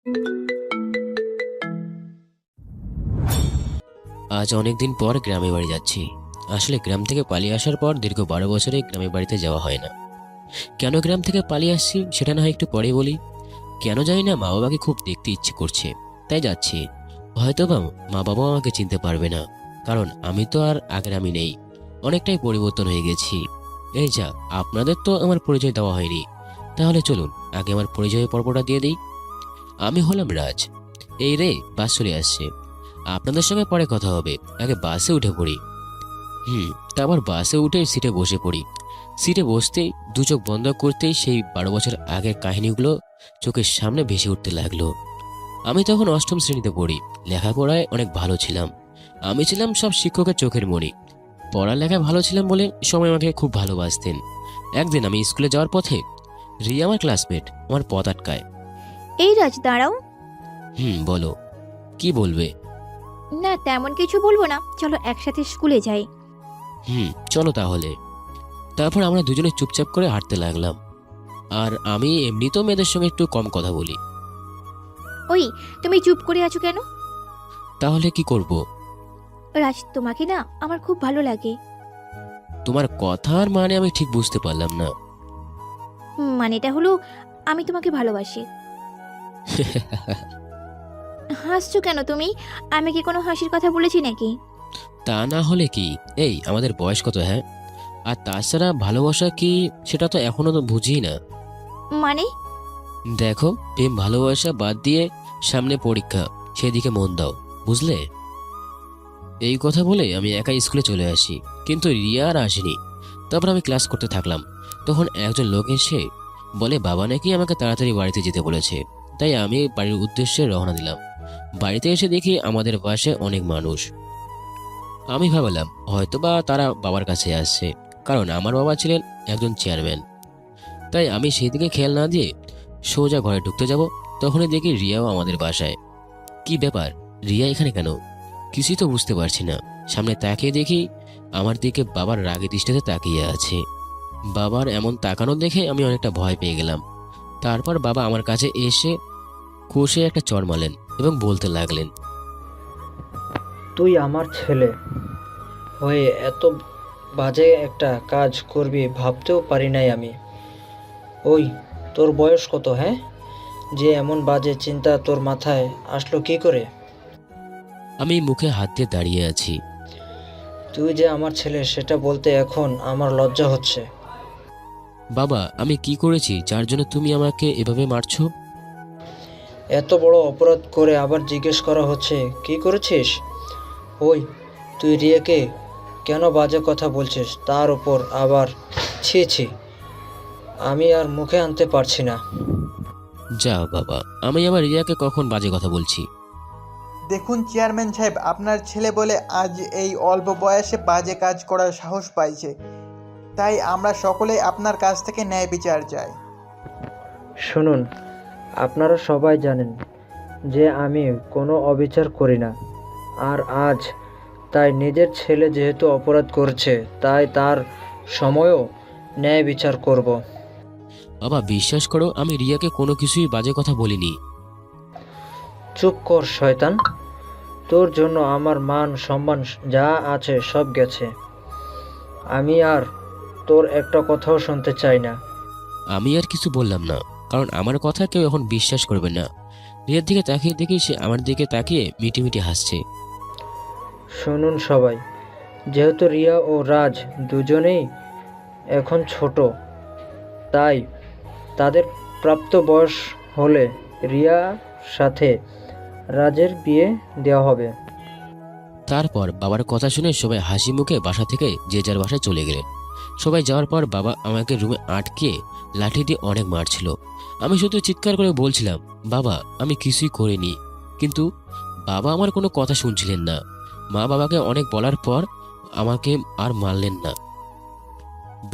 আজ অনেকদিন পর গ্রামে বাড়ি যাচ্ছি। আসলে গ্রাম থেকে পালিয়ে আসার পর দীর্ঘ 12 বছরে গ্রামে বাড়িতে যাওয়া হয় না। কেন গ্রাম থেকে পালিয়ে আসছি সেটা না হয় একটু পরে বলি। কেন জানি না, মা বাবাকে খুব দেখতে ইচ্ছে করছে, তাই যাচ্ছি। হয়তো বা মা বাবাও আমাকে চিনতে পারবে না, কারণ আমি তো আর আগের আমি নেই, অনেকটাই পরিবর্তন হয়ে গেছি। এই যা, আপনাদের তো আমার পরিচয় দেওয়া হয়নি। তাহলে চলুন আগে আমার পরিচয় পর্বটা দিয়ে দিই। আমি হলাম রাজ। এই রে, বাস চলে আসছে। আপনাদের সঙ্গে পরে কথা হবে, আগে বাসে উঠে পড়ি। তারপর বাসে উঠে সিটে বসে পড়ি। সিটে বসতেই দু চোখ বন্ধ করতেই সেই 12 বছর আগের কাহিনীগুলো চোখের সামনে ভেসে উঠতে লাগলো। আমি তখন অষ্টম শ্রেণীতে পড়ি। লেখাপড়ায় অনেক ভালো ছিলাম। আমি ছিলাম সব শিক্ষকের চোখের মণি। পড়ালেখায় ভালো ছিলাম বলে সবাই আমাকে খুব ভালোবাসতেন। একদিন আমি স্কুলে যাওয়ার পথে রিয়া, আমার ক্লাসমেট, আমার পথ আটকায়। এই রাজ, দাঁড়াও। বলো, কি বলবে? না, তেমন কিছু বলবো না, চলো একসাথে স্কুলে যাই। চলো তাহলে। তারপর আমরা দুজনে চুপচাপ করে হাঁটতে লাগলাম। আর আমি এমনিতেও মেয়েদের সঙ্গে একটু কম কথা বলি। ওই, তুমি চুপ করে আছো কেন? তাহলে কি করব? রাজ, তোমাকে না আমার খুব ভালো লাগে। তোমার কথার মানে আমি ঠিক বুঝতে পারলাম না। মানেটা হলো আমি তোমাকে ভালোবাসি। হাসছো কেন তুমি? আমি কি কোনো হাসির কথা বলেছি নাকি? তা না হলে কি? এই, আমাদের বয়স কত, হ্যাঁ? আর তাছাড়া ভালোবাসা কি সেটা তো এখনো তো বুঝি না। মানে? দেখো, প্রেম ভালোবাসা বাদ দিয়ে সামনে পরীক্ষা, সেদিকে মন দাও, বুঝলে? এই কথা বলে আমি একাই স্কুলে চলে আসি, কিন্তু রিয়া আর আসেনি। তারপর আমি ক্লাস করতে থাকলাম। তখন একজন লোক এসে বলে বাবা নাকি আমাকে তাড়াতাড়ি বাড়িতে যেতে বলেছে। তাই আমি বাড়ির উদ্দেশ্যে রওনা দিলাম। বাড়িতে এসে দেখি আমাদের পাশে অনেক মানুষ। আমি ভাবলাম হয়তোবা তারা বাবার কাছে আসছে, কারণ আমার বাবা ছিলেন একজন চেয়ারম্যান। তাই আমি সেই দিকে খেয়াল না দিয়ে সোজা ঘরে ঢুকতে যাব। তখনই দেখি রিয়াও আমাদের বাসায়। কি ব্যাপার, রিয়া এখানে কেন? কিছুই তো বুঝতে পারছি না। সামনে তাকিয়ে দেখি আমার দিকে বাবার রাগে দৃষ্টিতে তাকিয়ে আছে। বাবার এমন তাকানো দেখে আমি অনেকটা ভয় পেয়ে গেলাম। তারপর বাবা আমার কাছে এসে কষে একটা চড় মারলেন এবং বলতে লাগলেন, তুই আমার ছেলে হয়ে এত বাজে একটা কাজ করবি ভাবতেও পারি নাই আমি। ওই, তোর বয়স কত, হ্যাঁ? যে এমন বাজে চিন্তা তোর মাথায় আসলো কি করে? আমি মুখে হাত দিয়ে দাঁড়িয়ে আছি। তুই যে আমার ছেলে সেটা বলতে এখন আমার লজ্জা হচ্ছে। বাবা, আমি কি করেছি যার জন্য তুমি আমাকে এভাবে মারছো? এত বড় অপরাধ করে আবার জিজ্ঞেস করা হচ্ছে কি করেছিস? ওই, তুই রিয়াকে কেন বাজে কথা বলছিস, তার উপর আবার ছি ছি, আমি আর মুখে আনতে পারছি না। যা বাবা, আমি আবার রিয়াকে কখন বাজে কথা বলছি? দেখুন চেয়ারম্যান সাহেব, আপনার ছেলে বলে আজ এই অল্প বয়সে বাজে কাজ করার সাহস পাইছে, তাই আমরা সকলেই আপনার কাছ থেকে ন্যায় বিচার চাই। শুনুন, আপনারা সবাই জানেন যে আমি কোনো অবিচার করি না। আর আজ তাই নিজের ছেলে যেহেতু অপরাধ করছে, তাই তার সময়ও ন্যায় বিচার করব। বাবা, বিশ্বাস করো, আমি রিয়াকে কোনো কিছুই বাজে কথা বলিনি। চুপ কর শয়তান, তোর জন্য আমার মান সম্মান যা আছে সব গেছে। আমি আর তোর একটা কথাও শুনতে চাই না। আমি আর কিছু বললাম না, কারণ আমার কথা কেউ এখন বিশ্বাস করবে না। রিয়ার দিকে তাকিয়ে দেখি সে আমার দিকে তাকিয়ে মিটিমিটি হাসছে। শুনুন সবাই, যেহেতু রিয়া ও রাজ দুজনেই এখন ছোট, তাই তাদের প্রাপ্ত বয়স হলে রিয়ার সাথে রাজের বিয়ে দেওয়া হবে। তারপর বাবার কথা শুনে সবাই হাসি মুখে বাসা থেকে যে যার বাসায় চলে গেলেন। সবাই যাওয়ার পর বাবা আমাকে রুমে আটকে লাঠি দিয়ে অনেক মারছিল। আমি শুধু চিৎকার করে বলছিলাম, বাবা আমি কিছুই করিনি। কিন্তু বাবা আমার কোনো কথা শুনছিলেন না। মা বাবাকে অনেক বলার পর আমাকে আর মারলেন না।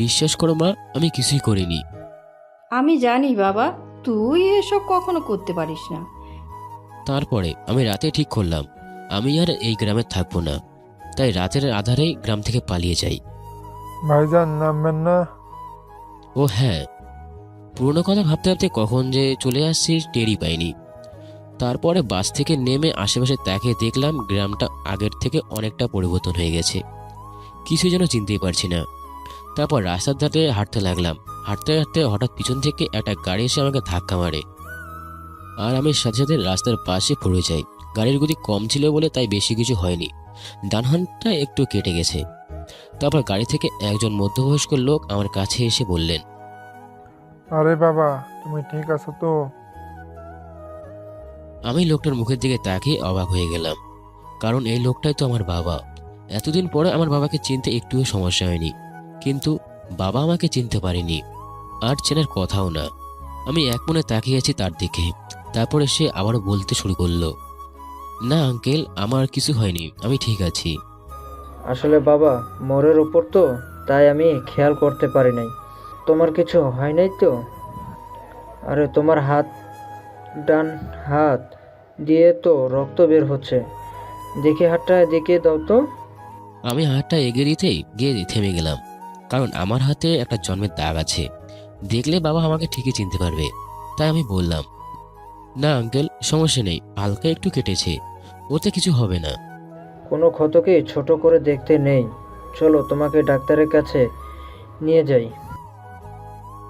বিশ্বাস করো মা, আমি কিছুই করিনি। আমি জানি বাবা, তুই এসব কখনো করতে পারিস না। তারপরে আমি রাতে ঠিক করলাম আমি আর এই গ্রামে থাকবো না। তাই রাতের আধারেই গ্রাম থেকে পালিয়ে যাই। ভাইজান, নামবেন না? ও হ্যাঁ, পুরোনো কথা ভাবতে ভাবতে কখন যে চলে আসছি টেরই পাইনি। তারপরে বাস থেকে নেমে আশেপাশে তাকিয়ে দেখলাম গ্রামটা আগের থেকে অনেকটা পরিবর্তন হয়ে গেছে। কিছু যেন চিনতেই পারছি না। তারপর রাস্তার ধারে হাঁটতে লাগলাম। হাঁটতে হাঁটতে হঠাৎ পিছন থেকে একটা গাড়ি এসে আমাকে ধাক্কা মারে, আর আমি সাথে সাথে রাস্তার পাশে পড়ে যাই। গাড়ির গতি কম ছিল বলে তাই বেশি কিছু হয়নি, ডান হাতটা একটু কেটে গেছে। তারপর গাড়ি থেকে একজন মধ্যবয়স্ক লোক আমার কাছে এসে বললেন, আরে বাবা, তুমি ঠিক আছো তো? আমি লোকটার মুখের দিকে তাকিয়ে অবাক হয়ে গেলাম, কারণ এই লোকটাই তো আমার বাবা। এতদিন পরে আমার বাবাকে চিনতে একটুও সমস্যা হয়নি, কিন্তু বাবা আমাকে চিনতে পারেনি, আর চেনার কথাও না। আমি এক মনে তাকিয়ে আছি তার দিকে। তারপরে সে আবারও বলতে শুরু করলো, না আঙ্কেল, আমার কিছু হয়নি, আমি ঠিক আছি। আসলে বাবা মোড়ের উপর তো, তাই আমি খেয়াল করতে পারি নাই। তোমার কিছু হয় নাই তো? আরে তোমার হাত, ডান হাত দিয়ে তো রক্ত বের হচ্ছে। দেখি হাতটা এদিকে দাও তো। আমি হাতটা এগিয়ে দিতেই গিয়ে থেমে গেলাম, কারণ আমার হাতে একটা জন্মের দাগ আছে। দেখলে বাবা আমাকে ঠিকই চিনতে পারবে। তাই আমি বললাম, না আঙ্কেল, সমস্যা নেই, হালকা একটু কেটেছে, ওতে কিছু হবে না। কোনো ক্ষতকে ছোট করে দেখতে নেই, চলো তোমাকে ডাক্তারের কাছে নিয়ে যাই।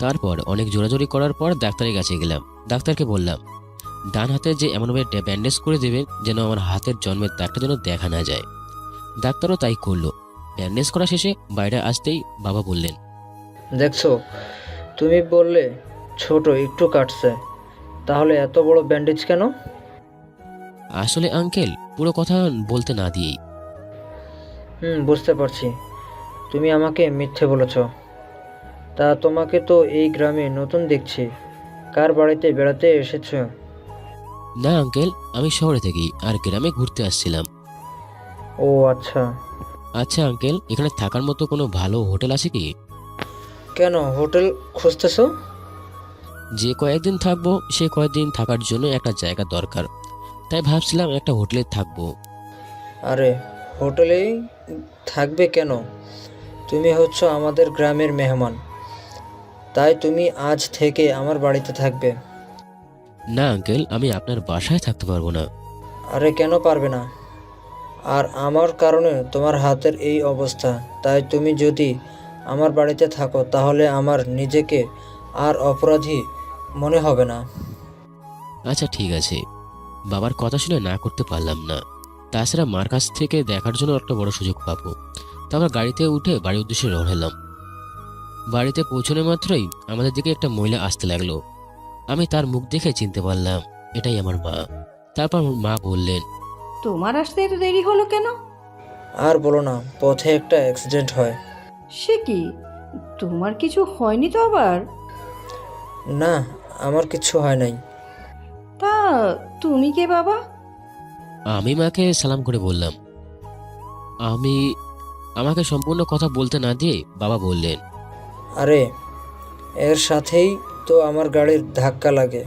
তারপর অনেক জোরাজোরি করার পর ডাক্তারের কাছে গেলাম। ডাক্তারকে বললাম, ডান হাতে যে এমনভাবে ব্যান্ডেজ করে দেবেন যেন আমার হাতের জন্মের দাগটা যেন দেখা না যায়। ডাক্তারও তাই করলো। ব্যান্ডেজ করা শেষে বাইরে আসতেই বাবা বললেন, দেখছো, তুমি বললে ছোট একটু কাটছে, তাহলে এত বড় ব্যান্ডেজ কেন? আসলে আঙ্কেল, পুরো কথা বলতে না দিয়েই। বুঝতে পারছি, তুমি আমাকে মিথ্যে বলেছ। তা তোমাকে তো এই গ্রামে নতুন দেখছি, কার বাড়িতে বেড়াতে এসেছো? না আঙ্কেল, আমি শহরে থাকি আর গ্রামে ঘুরতে আসছিলাম। ও আচ্ছা। আচ্ছা আঙ্কেল, এখানে থাকার মতো কোনো ভালো হোটেল আছে কি? কেন হোটেল খুঁজতেছো? যে কয়েকদিন থাকবো সে কয়েকদিন থাকার জন্য একটা জায়গা দরকার, তাই ভাবছিলাম একটা হোটেলে থাকবো। আরে হোটেলেই থাকবে কেন? তুমি হচ্ছ আমাদের গ্রামের মেহমান, তাই তুমি আজ থেকে আমার বাড়িতে থাকবে। না আঙ্কেল, আমি আপনার বাসায় থাকতে পারবো না। আরে কেন পারবে না? আর আমার কারণে তোমার হাতের এই অবস্থা, তাই তুমি যদি আমার বাড়িতে থাকো তাহলে আমার নিজেকে আর অপরাধী মনে হবে না। আচ্ছা ঠিক আছে। বাবার কথা শুনে না করতে পারলাম না। তাছাড়া মার কাছ থেকে দেখার জন্য একটা বড় সুযোগ পাবো। তারপর গাড়িতে উঠে বাড়ির উদ্দেশ্যে রওনা হলাম। বাড়িতে পৌঁছানো মাত্রই আমাদের দিকে একটা মহিলা আসতে লাগলো। আমি তার মুখ দেখে চিনতে পারলাম এটাই আমার মা। তারপর মা বললেন, তোমার আসতে এত দেরি হলো কেন? আর বলো না, পথে একটা অ্যাক্সিডেন্ট হয়। সে কি, তোমার কিছু হয়নি তো আবার? না, আমার কিছু হয় নাই। তা তুমি কে বাবা? আমি মাকে সালাম করে বললাম। আমাকে সম্পূর্ণ কথা বলতে না দিয়ে বাবা বললেন, আরে এর সাথেই তো আমার গাড়ির ধাক্কা লাগে।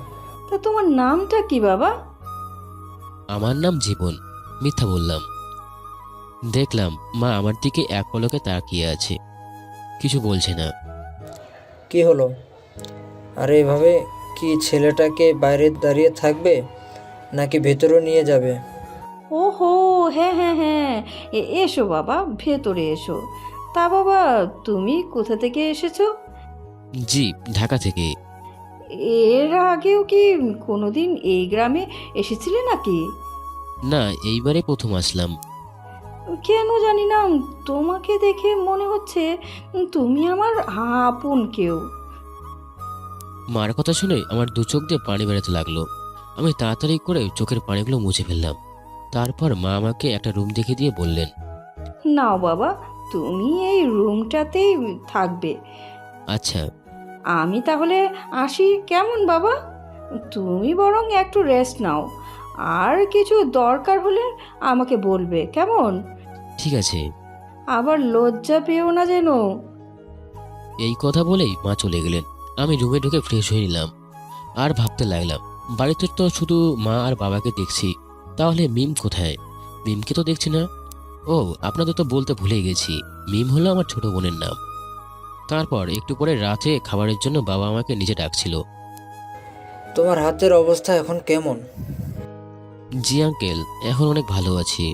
তা তোমার নামটা কি বাবা? আমার নাম জীবন। মিথ্যা বললাম। দেখলাম মা আমার দিকে এক পলকে তাকিয়ে আছে, কিছু বলছে না। কি হলো? আরে এভাবে কি ছেলেটাকে বাইরে দাঁড়িয়ে থাকবে নাকি ভেতরে নিয়ে যাবে? ওহো, হ্যাঁ হ্যাঁ হ্যাঁ, এসো বাবা, ভেতরে এসো। তা বাবা, তুমি কোথা থেকে এসেছো? জি, ঢাকা থেকে। এর আগেও কি কোনোদিন এই গ্রামে এসেছিলে নাকি? না, এইবারে প্রথম আসলাম। কেন জানি না, তোমাকে দেখে মনে হচ্ছে তুমি আমার আপন কেউ। মার কথা শুনে আমার দু চোখ দিয়ে পানি বেরোতে লাগলো। আমি তাড়াতাড়ি করে চোখের পানিগুলো মুছে ফেললাম। তারপর মা আমাকে একটা রুম দেখে দিয়ে বললেন, নাও বাবা, তুমি এই রুমটাতেই থাকবে। আচ্ছা। আমি তাহলে আসি কেমন বাবা? তুমি বরং একটু রেস্ট নাও, আর কিছু দরকার হলে আমাকে বলবে কেমন? ঠিক আছে। আবার লজ্জা পেও না যেন। এই কথা বলেই মা চলে গেলেন। আমি রুমে ঢুকে ফ্রেশ হয়ে নিলাম আর ভাবতে লাগলাম, বাড়িতে তো শুধু মা আর বাবাকে দেখছি, তাহলে মিম কোথায়? মিমকে তো দেখছি না। ও, আপনাদের তো বলতে ভুলে গেছি, মিম হলো আমার ছোট বোনের নাম। তারপর একটু পরে রাতে খাবারের জন্য বাবা আমাকে নিচে ডাকছিল। তোমার হাতের অবস্থা এখন কেমন? জি আঙ্কেল, এখন অনেক ভালো আছি।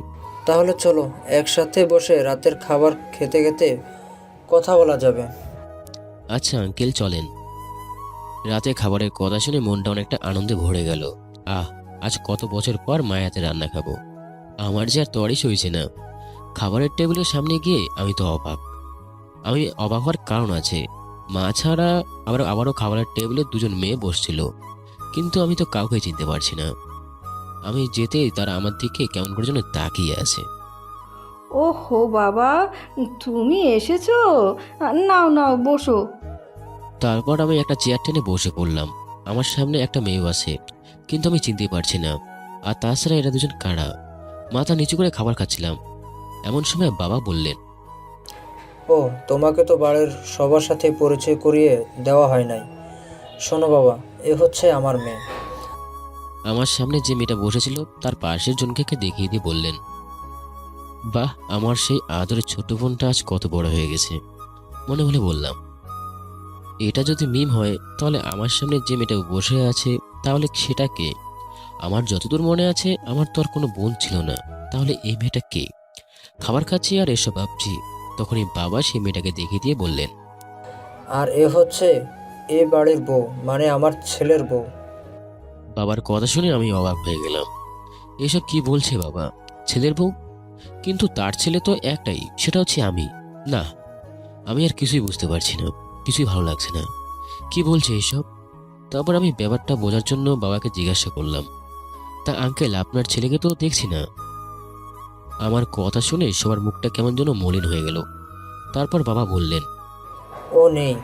তাহলে চলো একসাথে বসে রাতের খাবার খেতে খেতে কথা বলা যাবে। আচ্ছা আঙ্কেল, চলেন। রাতে খাবারের কথা শুনে মনটা অনেকটা আনন্দে ভরে গেল। আজ কত বছর পর মায়ের হাতে রান্না খাবো। আমার যে আর তরই সইছে না। খাবারের টেবিলের সামনে গিয়ে আমি তো অবাক। আমি অবাক হওয়ার কারণ আছে। মা ছাড়া আবারও খাবারের টেবিলে দুজন মেয়ে বসছিল, কিন্তু আমি তো কাউকে চিনতে পারছি না। আমি যেতেই তারা আমার দিকে কেমন করে যেন তাকিয়ে আছে। ওহো বাবা, তুমি এসেছো? নাও নাও বসো। তারপর আমি একটা চেয়ার টেনে বসে পড়লাম। আমার সামনে একটা মেয়েও আছে, কিন্তু আমি চিনতে পারছি না। আর তাছাড়া এরা দুজন কারা? মাথা নিচু করে খাবার খাচ্ছিলাম, এমন সময় বাবা বললেন, ও, তোমাকে তো বাড়ির সবার সাথে পরিচয় করিয়ে দেওয়া হয় নাই। শোনো বাবা, এ হচ্ছে আমার মেয়ে। আমার সামনে যে মেয়েটা বসেছিল তার পাশের জনকে দেখিয়ে দিয়ে বললেন, বাহ, আমার সেই আদরের ছোট বোনটা আজ কত বড় হয়ে গেছে। মনে মনে বললাম, এটা যদি মিম হয় তাহলে আমার সামনে যে মেয়েটা বসে আছে তাহলে সেটা কে? আমার যতদূর মনে আছে আমার তো আর কোনো বোন ছিল না, তাহলে এই মেয়েটা কে? খাবার খাচ্ছি আর এসব ভাবছি, তখনই বাবা সেই মেয়েটাকে দেখিয়ে দিয়ে বললেন, আর এ হচ্ছে এ বাড়ির বউ, মানে আমার ছেলের বউ। বাবার কথা শুনে আমি অবাক হয়ে গেলাম। এসব কি বলছে বাবা? ছেলের বউ? কিন্তু তার ছেলে তো একটাই, সেটা হচ্ছে আমি। না, আমি আর কিছুই বুঝতে পারছি না, কিছুই ভালো লাগছে না। কি বলছে এসব? তারপর আমি ব্যাপারটা বোঝার জন্য বাবাকে জিজ্ঞাসা করলাম, তা আঙ্কেল, আপনার ছেলেকে তো দেখছি না। আমার কথা শুনে সবার মুখটা কেমন যেন মলিন হয়ে গেল। তারপর বাবা বললেন, ও নেই।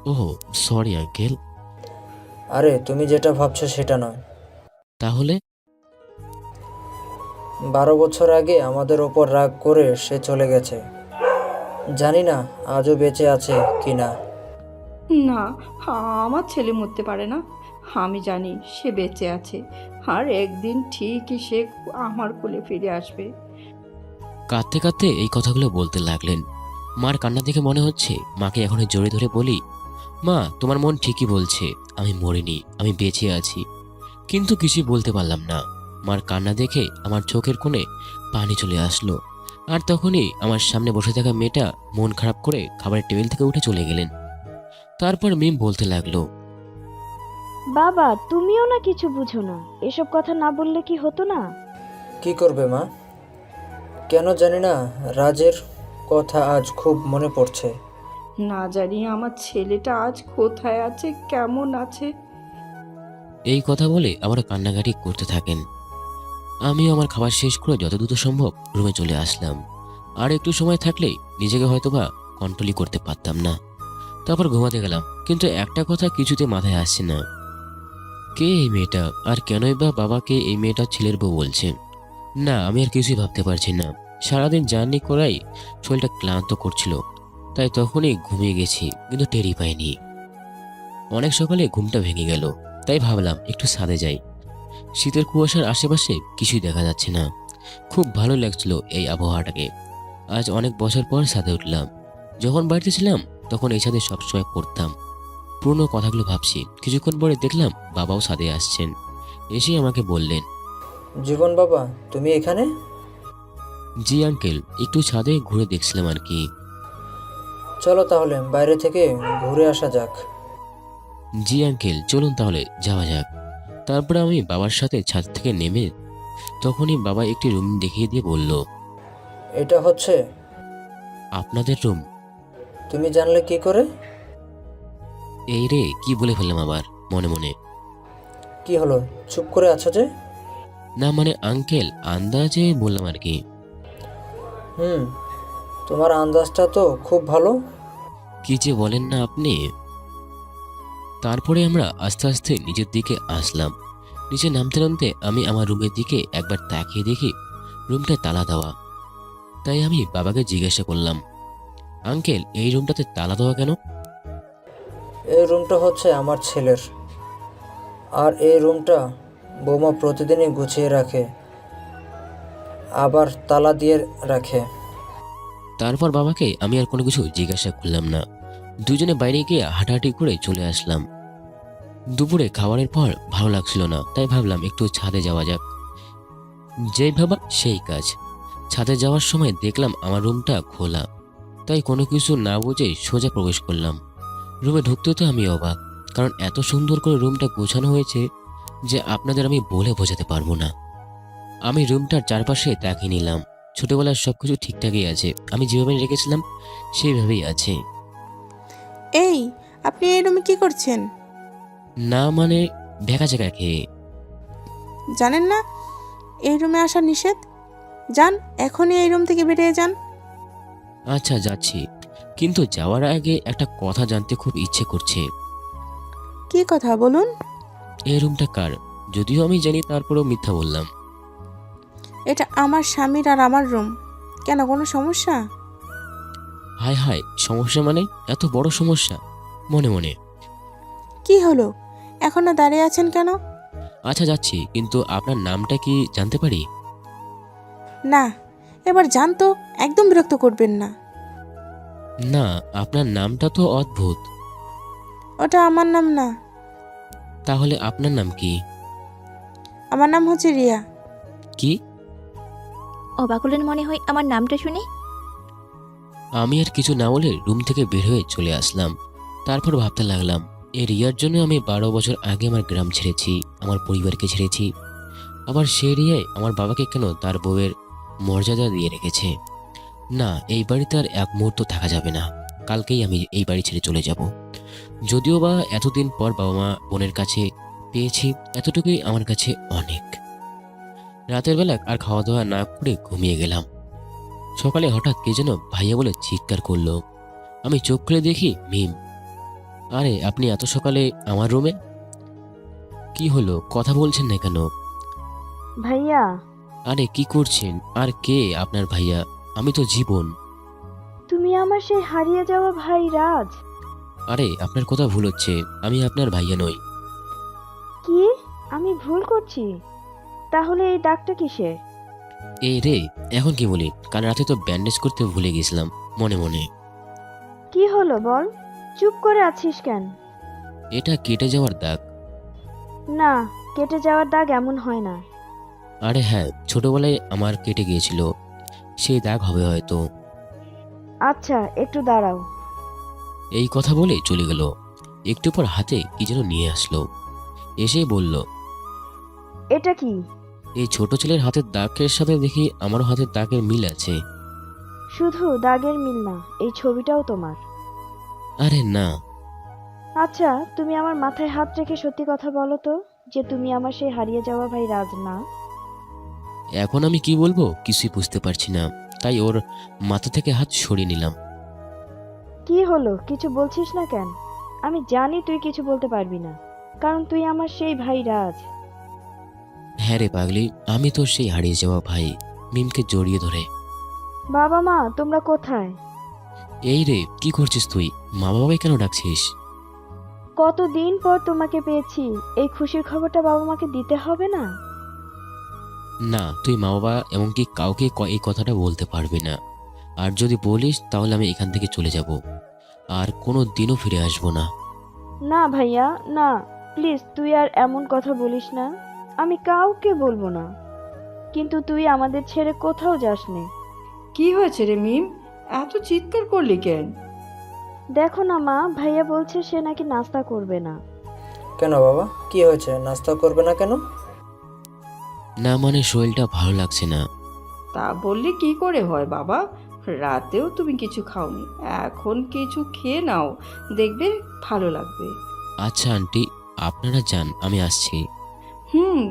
ওহ, সরি আঙ্কেল। আরে তুমি যেটা ভাবছো সেটা নয়। তাহলে? 12 বছর আগে আমাদের ওপর রাগ করে সে চলে গেছে। জানি না আজও বেঁচে আছে কি না। না, আমার ছেলে মরতে পারে না। আমি জানি সে বেঁচে আছে, আর একদিন ঠিকই সে আমার কোলে ফিরে আসবে। কাঁদতে কাঁদতে এই কথাগুলো বলতে লাগলেন। মার কান্না দেখে মনে হচ্ছে মাকে এখনো জড়িয়ে ধরে বলি, মা, তোমার মন ঠিকই বলছে, আমি মরিনি, আমি বেঁচে আছি। কিন্তু কিছুই বলতে পারলাম না। মার কান্না দেখে আমার চোখের কোণে পানি চলে আসলো। আর তখনই আমার সামনে বসে থাকা মেয়েটা মন খারাপ করে খাবারের টেবিল থেকে উঠে চলে গেলেন। তারপর মিম বলতে লাগলো, বাবা, তুমিও না কিছু বুঝো না, এসব কথা না বললে কি হতো না? কি করবে মা? কেন জানি না, রাজের কথা আজ খুব মনে পড়ছে। না জানি আমার ছেলেটা আজ কোথায় আছে, কেমন আছে। এই কথা বলে আবার কান্নাকাটি করতে থাকেন। আমিও আমার খাবার শেষ করে যত দ্রুত সম্ভব রুমে চলে আসলাম। আর একটু সময় থাকলেই নিজেকে হয়তোবা কন্ট্রোলই করতে পারতাম না। তারপর ঘুমাতে গেলাম, কিন্তু একটা কথা কিছুতে মাথায় আসছে না। কে এই মেয়েটা, আর কেনই বা বাবাকে এই মেয়েটা ছেলের বউ বলছে? না, আমি আর কিছুই ভাবতে পারছি না। সারাদিন জার্নি করাই শরীরটা ক্লান্ত করছিল, তাই তখনই ঘুমিয়ে গেছি, কিন্তু টেরই পাইনি। অনেক সকালে ঘুমটা ভেঙে গেল, তাই ভাবলাম একটু ছাদে যাই। শীতের কুয়াশার আশেপাশে কিছুই দেখা যাচ্ছে না। খুব ভালো লাগছিল এই আবহাওয়াটাকে। আজ অনেক বছর পর ছাদে উঠলাম। যখন বাড়িতে ছিলাম তখন এই ছাদে সবসময় পড়তাম। পুরনো কথাগুলো ভাবছি। কিছুক্ষণ পরে দেখলাম বাবাও ছাদে আসছেন। এসে আমাকে বললেন, জীবন বাবা, তুমি এখানে? জি আঙ্কেল, একটু ছাদে ঘুরে দেখছিলাম আর কি। চলো তাহলে বাইরে থেকে ঘুরে আসা যাক। জি আঙ্কেল, চলুন তাহলে যাওয়া যাক। তারপরে আমি বাবার সাথে ছাদ থেকে নেমে তখনই বাবা একটি রুম দেখিয়ে দিয়ে বলল, এটা হচ্ছে? আপনাদের রুম? তুমি জানলে কি করে? এই রে, কি বলে ফেললাম আবার মনে মনে। কি হলো, চুপ করে আছো যে? না মানে আঙ্কেল, আন্দাজে বললাম আর কি। তোমার আন্দাজটা তো খুব ভালো। কি যে বলেন না আপনি। তারপরে আমরা আস্তে আস্তে নিচের দিকে আসলাম। নিচে নামতে নামতে আমি আমার রুমের দিকে একবার তাকিয়ে দেখি রুমটা তালা দেওয়া। তাই আমি বাবাকে জিজ্ঞাসা করলাম, আঙ্কেল, এই রুমটাতে তালা দেওয়া কেন? এই রুমটা হচ্ছে আমার ছেলের, আর এই রুমটা বৌমা প্রতিদিনই গুছিয়ে রাখে, আবার তালা দিয়ে রাখে। তারপর বাবাকে আমি আর কোনো কিছু জিজ্ঞাসা করলাম না। দুজনে বাইরে গিয়ে হাঁটাহাঁটি করে চলে আসলাম। দুপুরে খাবারের পর ভালো লাগছিল না, তাই ভাবলাম একটু ছাদে যাওয়া যাক। যেই ভাবা সেই কাজ। ছাদে যাওয়ার সময় দেখলাম আমার রুমটা খোলা, তাই কোনো কিছু না বুঝেই সোজা প্রবেশ করলাম। রুমে ঢুকতে তো আমি অবাক, কারণ এত সুন্দর করে রুমটা গোছানো হয়েছে যে আপনাদের আমি বলে বোঝাতে পারবো না। আমি রুমটার চারপাশে তাকিয়ে নিলাম। ছোটবেলার সবকিছু ঠিকঠাকই আছে, আমি যেভাবে রেখেছিলাম সেইভাবেই আছে। এই, আপনি এই রুমে কি করছেন? না মানে ভেকাচেকা খেয়ে। জানেন না এই রুমে আসা নিষেধ? যান, এখনই এই রুম থেকে বেরিয়ে যান। আচ্ছা যাচ্ছি, কিন্তু যাওয়ার আগে একটা কথা জানতে খুব ইচ্ছে করছে। কি কথা বলুন? এই রুমটা কার? যদিও আমি জানি, তারপরেও মিথ্যা বললাম। এটা আমার স্বামীর আর আমার রুম। কেন, কোনো সমস্যা? হায় হায়, সমস্যা মানে? এত বড় সমস্যা? মনে মনে। কি হলো, এখনো দাঁড়িয়ে আছেন কেন? আচ্ছা যাচ্ছি, কিন্তু আপনার নামটা কি জানতে পারি? না, এবার যান তো, একদম বিরক্ত করবেন না। না, আপনার নামটা তো অদ্ভুত। ওটা আমার নাম না। তাহলে আপনার নাম কি? আমার নাম হচ্ছে রিয়া। কি? অবাক হলেন মনে হয় আমার নামটা শুনে। আমি আর কিছু না বলে রুম থেকে বের হয়ে চলে আসলাম। তারপর ভাবতে লাগলাম, এই রিয়ার জন্য আমি 12 বছর আগে আমার গ্রাম ছেড়েছি, আমার পরিবারকে ছেড়েছি। আবার সেই রিয়াই আমার বাবাকে কেন তার বউয়ের মর্যাদা দিয়ে রেখেছে। না, এই বাড়িতে আর এক মুহূর্ত থাকা যাবে না। কালকেই আমি এই বাড়ি ছেড়ে চলে যাব। যদিও বা এতদিন পর বাবা মা বোনের কাছে পেয়েছি, এতটুকুই আমার কাছে অনেক। রাতের বেলা আর খাওয়া দাওয়া না করে ঘুমিয়ে গেলাম। সকালে হঠাৎ কে যেন ভাইয়া বলে চিৎকার করলো। আমি চোখ খুলে দেখি মিম। আরে আপনি এত সকালে আমার রুমে? কি হলো, কথা বলছেন না কেন? ভাইয়া, আরে কি করছেন? আর কে আপনার ভাইয়া? আমি তো জীবন। তুমি আমার সেই হারিয়ে যাওয়া ভাই রাজ। আরে আপনার কথা ভুল হচ্ছে, আমি আপনার ভাইয়া নই। কি? আমি ভুল করছি? তাহলে এই দাগটা কিসের? এই রে, এখন কি বলি? কাল রাতে তো ব্যান্ডেজ করতে ভুলে গেছিলাম মনে মনে। কি হলো বল, চুপ করে আছিস কেন? এটা কেটে যাওয়ার দাগ। না, কেটে যাওয়ার দাগ এমন হয় না। আরে হ্যাঁ, ছোটবেলায় আমার কেটে গিয়েছিল, সেই দাগ হবে হয়তো। আচ্ছা, একটু দাঁড়াও। এই কথা বলে চলে গেল। একটু পর হাতে কি যেন নিয়ে আসলো, এসেই বলল, এটা কি? এই ছোট ছেলের হাতের দাগের সাথে দেখি আমারও হাতের দাগের মিল আছে। শুধু দাগের মিল না, এই ছবিটাও তোমার। আরে না। আচ্ছা, তুমি আমার মাথায় হাত রেখে সত্যি কথা বলো তো, যে তুমি আমার সেই হারিয়ে যাওয়া ভাই রাজ না। এখন আমি কি বলবো কিছুই বুঝতে পারছি না, তাই ওর মাথা থেকে হাত সরিয়ে নিলাম। কি হলো, কিছু বলছিস না কেন? আমি জানি তুই কিছু বলতে পারবি না, কারণ তুই আমার সেই ভাই রাজ। হ্যাঁ রে পাগলি, আমি তো সেই হারিয়ে যাওয়া ভাই। মিমকে জড়িয়ে ধরে, বাবা মা তোমরা কোথায়? এই রে কি করছিস তুই? মা বাবাকে কেন ডাকছিস? কতদিন পর তোমাকে পেয়েছি, এই খুশির খবরটা বাবা মাকে দিতে হবে না? না, তুই মা বাবা এমনকি কাউকে এই কথাটা বলতে পারবি না। আর যদি বলিস তাহলে আমি এখান থেকে চলে যাব, আর কোনো দিনও ফিরে আসবো না। না ভাইয়া, না, প্লিজ তুই আর এমন কথা বলিস না। আমি কাউকে বলবো না, কিন্তু তুই আমাদের ছেড়ে কোথাও যাস নে। কি হয়েছে রে মিম, এত চিৎকার করলি কেন? দেখো না মা, ভাইয়া বলছে সে নাকি নাস্তা করবে না। কেন বাবা, কি হয়েছে? নাস্তা করবে না কেন? না মানে শরীরটা ভালো লাগছে না। তা বললে কি করে হয় বাবা, রাতেও তুমি কিছু খাওনি, এখন কিছু খেয়ে নাও, দেখবে ভালো লাগবে। আচ্ছা আন্টি, আপনারা যান, আমি আসছি।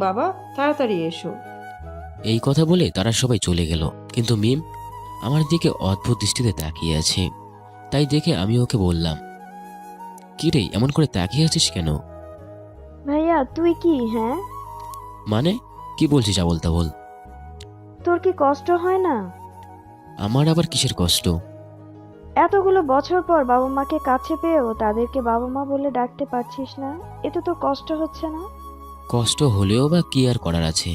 বাবা, তাড়াতাড়ি এসো। এই কথা বলে তারা সবাই চলে গেল, কিন্তু মিম আমার দিকে অদ্ভুত দৃষ্টিতে তাকিয়ে আছে। তাই দেখে আমি ওকে বললাম, কি রে এমন করে তাকিয়ে আছিস কেন? ভাইয়া তুই কি? হ্যাঁ, মানে কি বলছিস আবোল তাবোল? তোর কি কষ্ট হয় না? আমার আবার কিসের কষ্ট? এতগুলো বছর পর বাবা মাকে কাছে পেয়েও তাদেরকে বাবা মা বলে ডাকতে পারছিস না, এতে তো কষ্ট হচ্ছে না? কষ্ট হলেও বা কি আর করার আছে?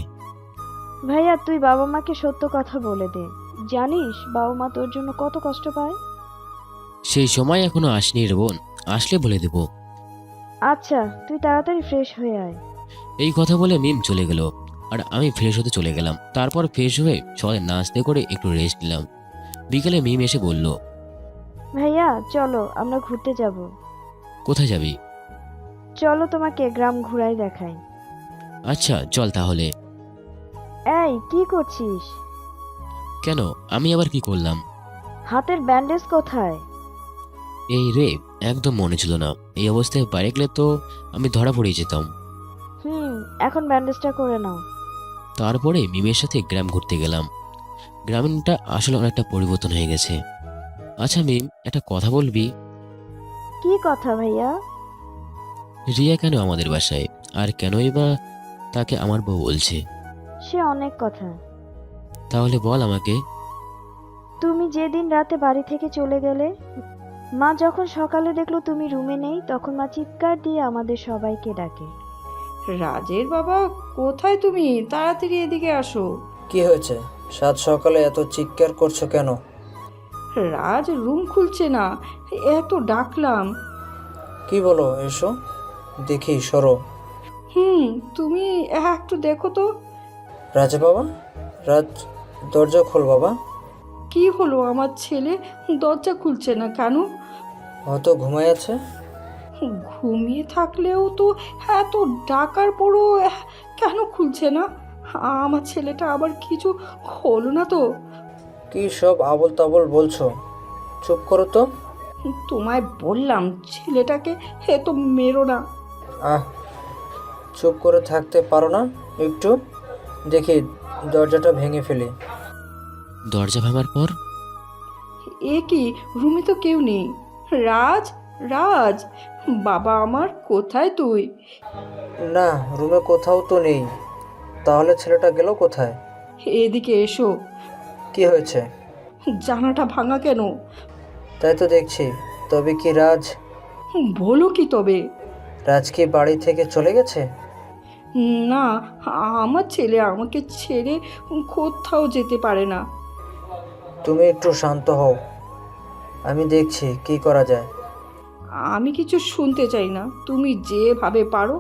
ভাইয়া তুই বাবা মাকে সত্য কথা বলে দে। জানিস বাবা মা তোর জন্য কত কষ্ট পায়। সেই সময় এখনো আসেনি রে বোন, আসলে বলে দেব। আচ্ছা, তুই তাড়াতাড়ি ফ্রেশ হয়ে আয়। এই কথা বলে মিম চলে গেল। আর আমি ফ্রেশ হতে চলে গেলাম। তারপর ফ্রেশ হয়ে সবাই নাচতে করে একটু রেস্ট নিলাম। বিকেলে মিম এসে বলল, ভাইয়া চলো আমরা ঘুরতে যাব। কোথায় যাবি? চলো তোমাকে গ্রাম ঘুরাই দেখাই। আচ্ছা চল তাহলে। এই কি করছিস? কেন, আমি আবার কি করলাম? হাতের ব্যান্ডেজ কোথায়? এই রে, একদম মনে ছিল না। এই অবস্থায় বাইরে গেলে তো আমি ধরা পড়ে যেতাম। এখন ব্যান্ডেজটা করে নাও। তারপরে মিমের সাথে গ্রাম ঘুরতে গেলাম। গ্রামটা আসলে অনেকটা পরিবর্তন হয়ে গেছে। আচ্ছা মিম, একটা কথা বলবি? কি কথা ভাইয়া? রিয়া কেন আমাদের বাসায়, আর কেনই বা তাকে আমার বউ বলছে? সে অনেক কথা। তাহলে বল আমাকে। তুমি যেদিন রাতে বাড়ি থেকে চলে গেলে, মা যখন সকালে দেখলো তুমি রুমে নেই, তখন মা চিৎকার দিয়ে আমাদের সবাইকে ডাকে। রাজের বাবা, কোথায় তুমি? তাড়াতাড়ি এদিকে আসো। কি হয়েছে? সাত সকালে এত চিৎকার করছো কেন? রাজ রুম খুলছে না, এত ডাকলাম। কি বলো, এসো দেখি, সরো। তুমি একটু দেখো তো। রাজা বাবা, রাজ, দরজা খোল বাবা। কি হলো, আমার ছেলে দরজা খুলছে না কেন? হয়তো ঘুমায় আছে। ঘুমিয়ে থাকলেও তো এত ডাকার পরও কেন খুলছে না? আমার ছেলেটা আবার কিছু হলো না তো? কি সব আবল তাবল বলছো? চুপ করো তো। তোমায় বললাম ছেলেটাকে এত মেরো না। আহ, চুপ করে থাকতে পারো না একটু? দেখি দরজাটা ভেঙে ফেলি। দরজা ভাঙার পর এ কি, রুমে তো কেউ নেই। রাজ, রাজ, বাবা আমার, কোথায় তুই? না, রুমে কোথাও তো নেই। তাহলে ছেলেটা গেল কোথায়? এদিকে এসো। কি হয়েছে? জানাটা ভাঙা কেন? তাই তো দেখছি। তবে কি রাজ, বলো কি তবে? রাজ কি বাড়ি থেকে চলে গেছে? না, আমার ছেলে আমাকে ছেড়ে কোথাও যেতে পারে না। তুমি একটু শান্ত হও, আমি দেখছি কি করা যায়। আমি কিছু শুনতে চাই না। তুমি যেভাবে পারো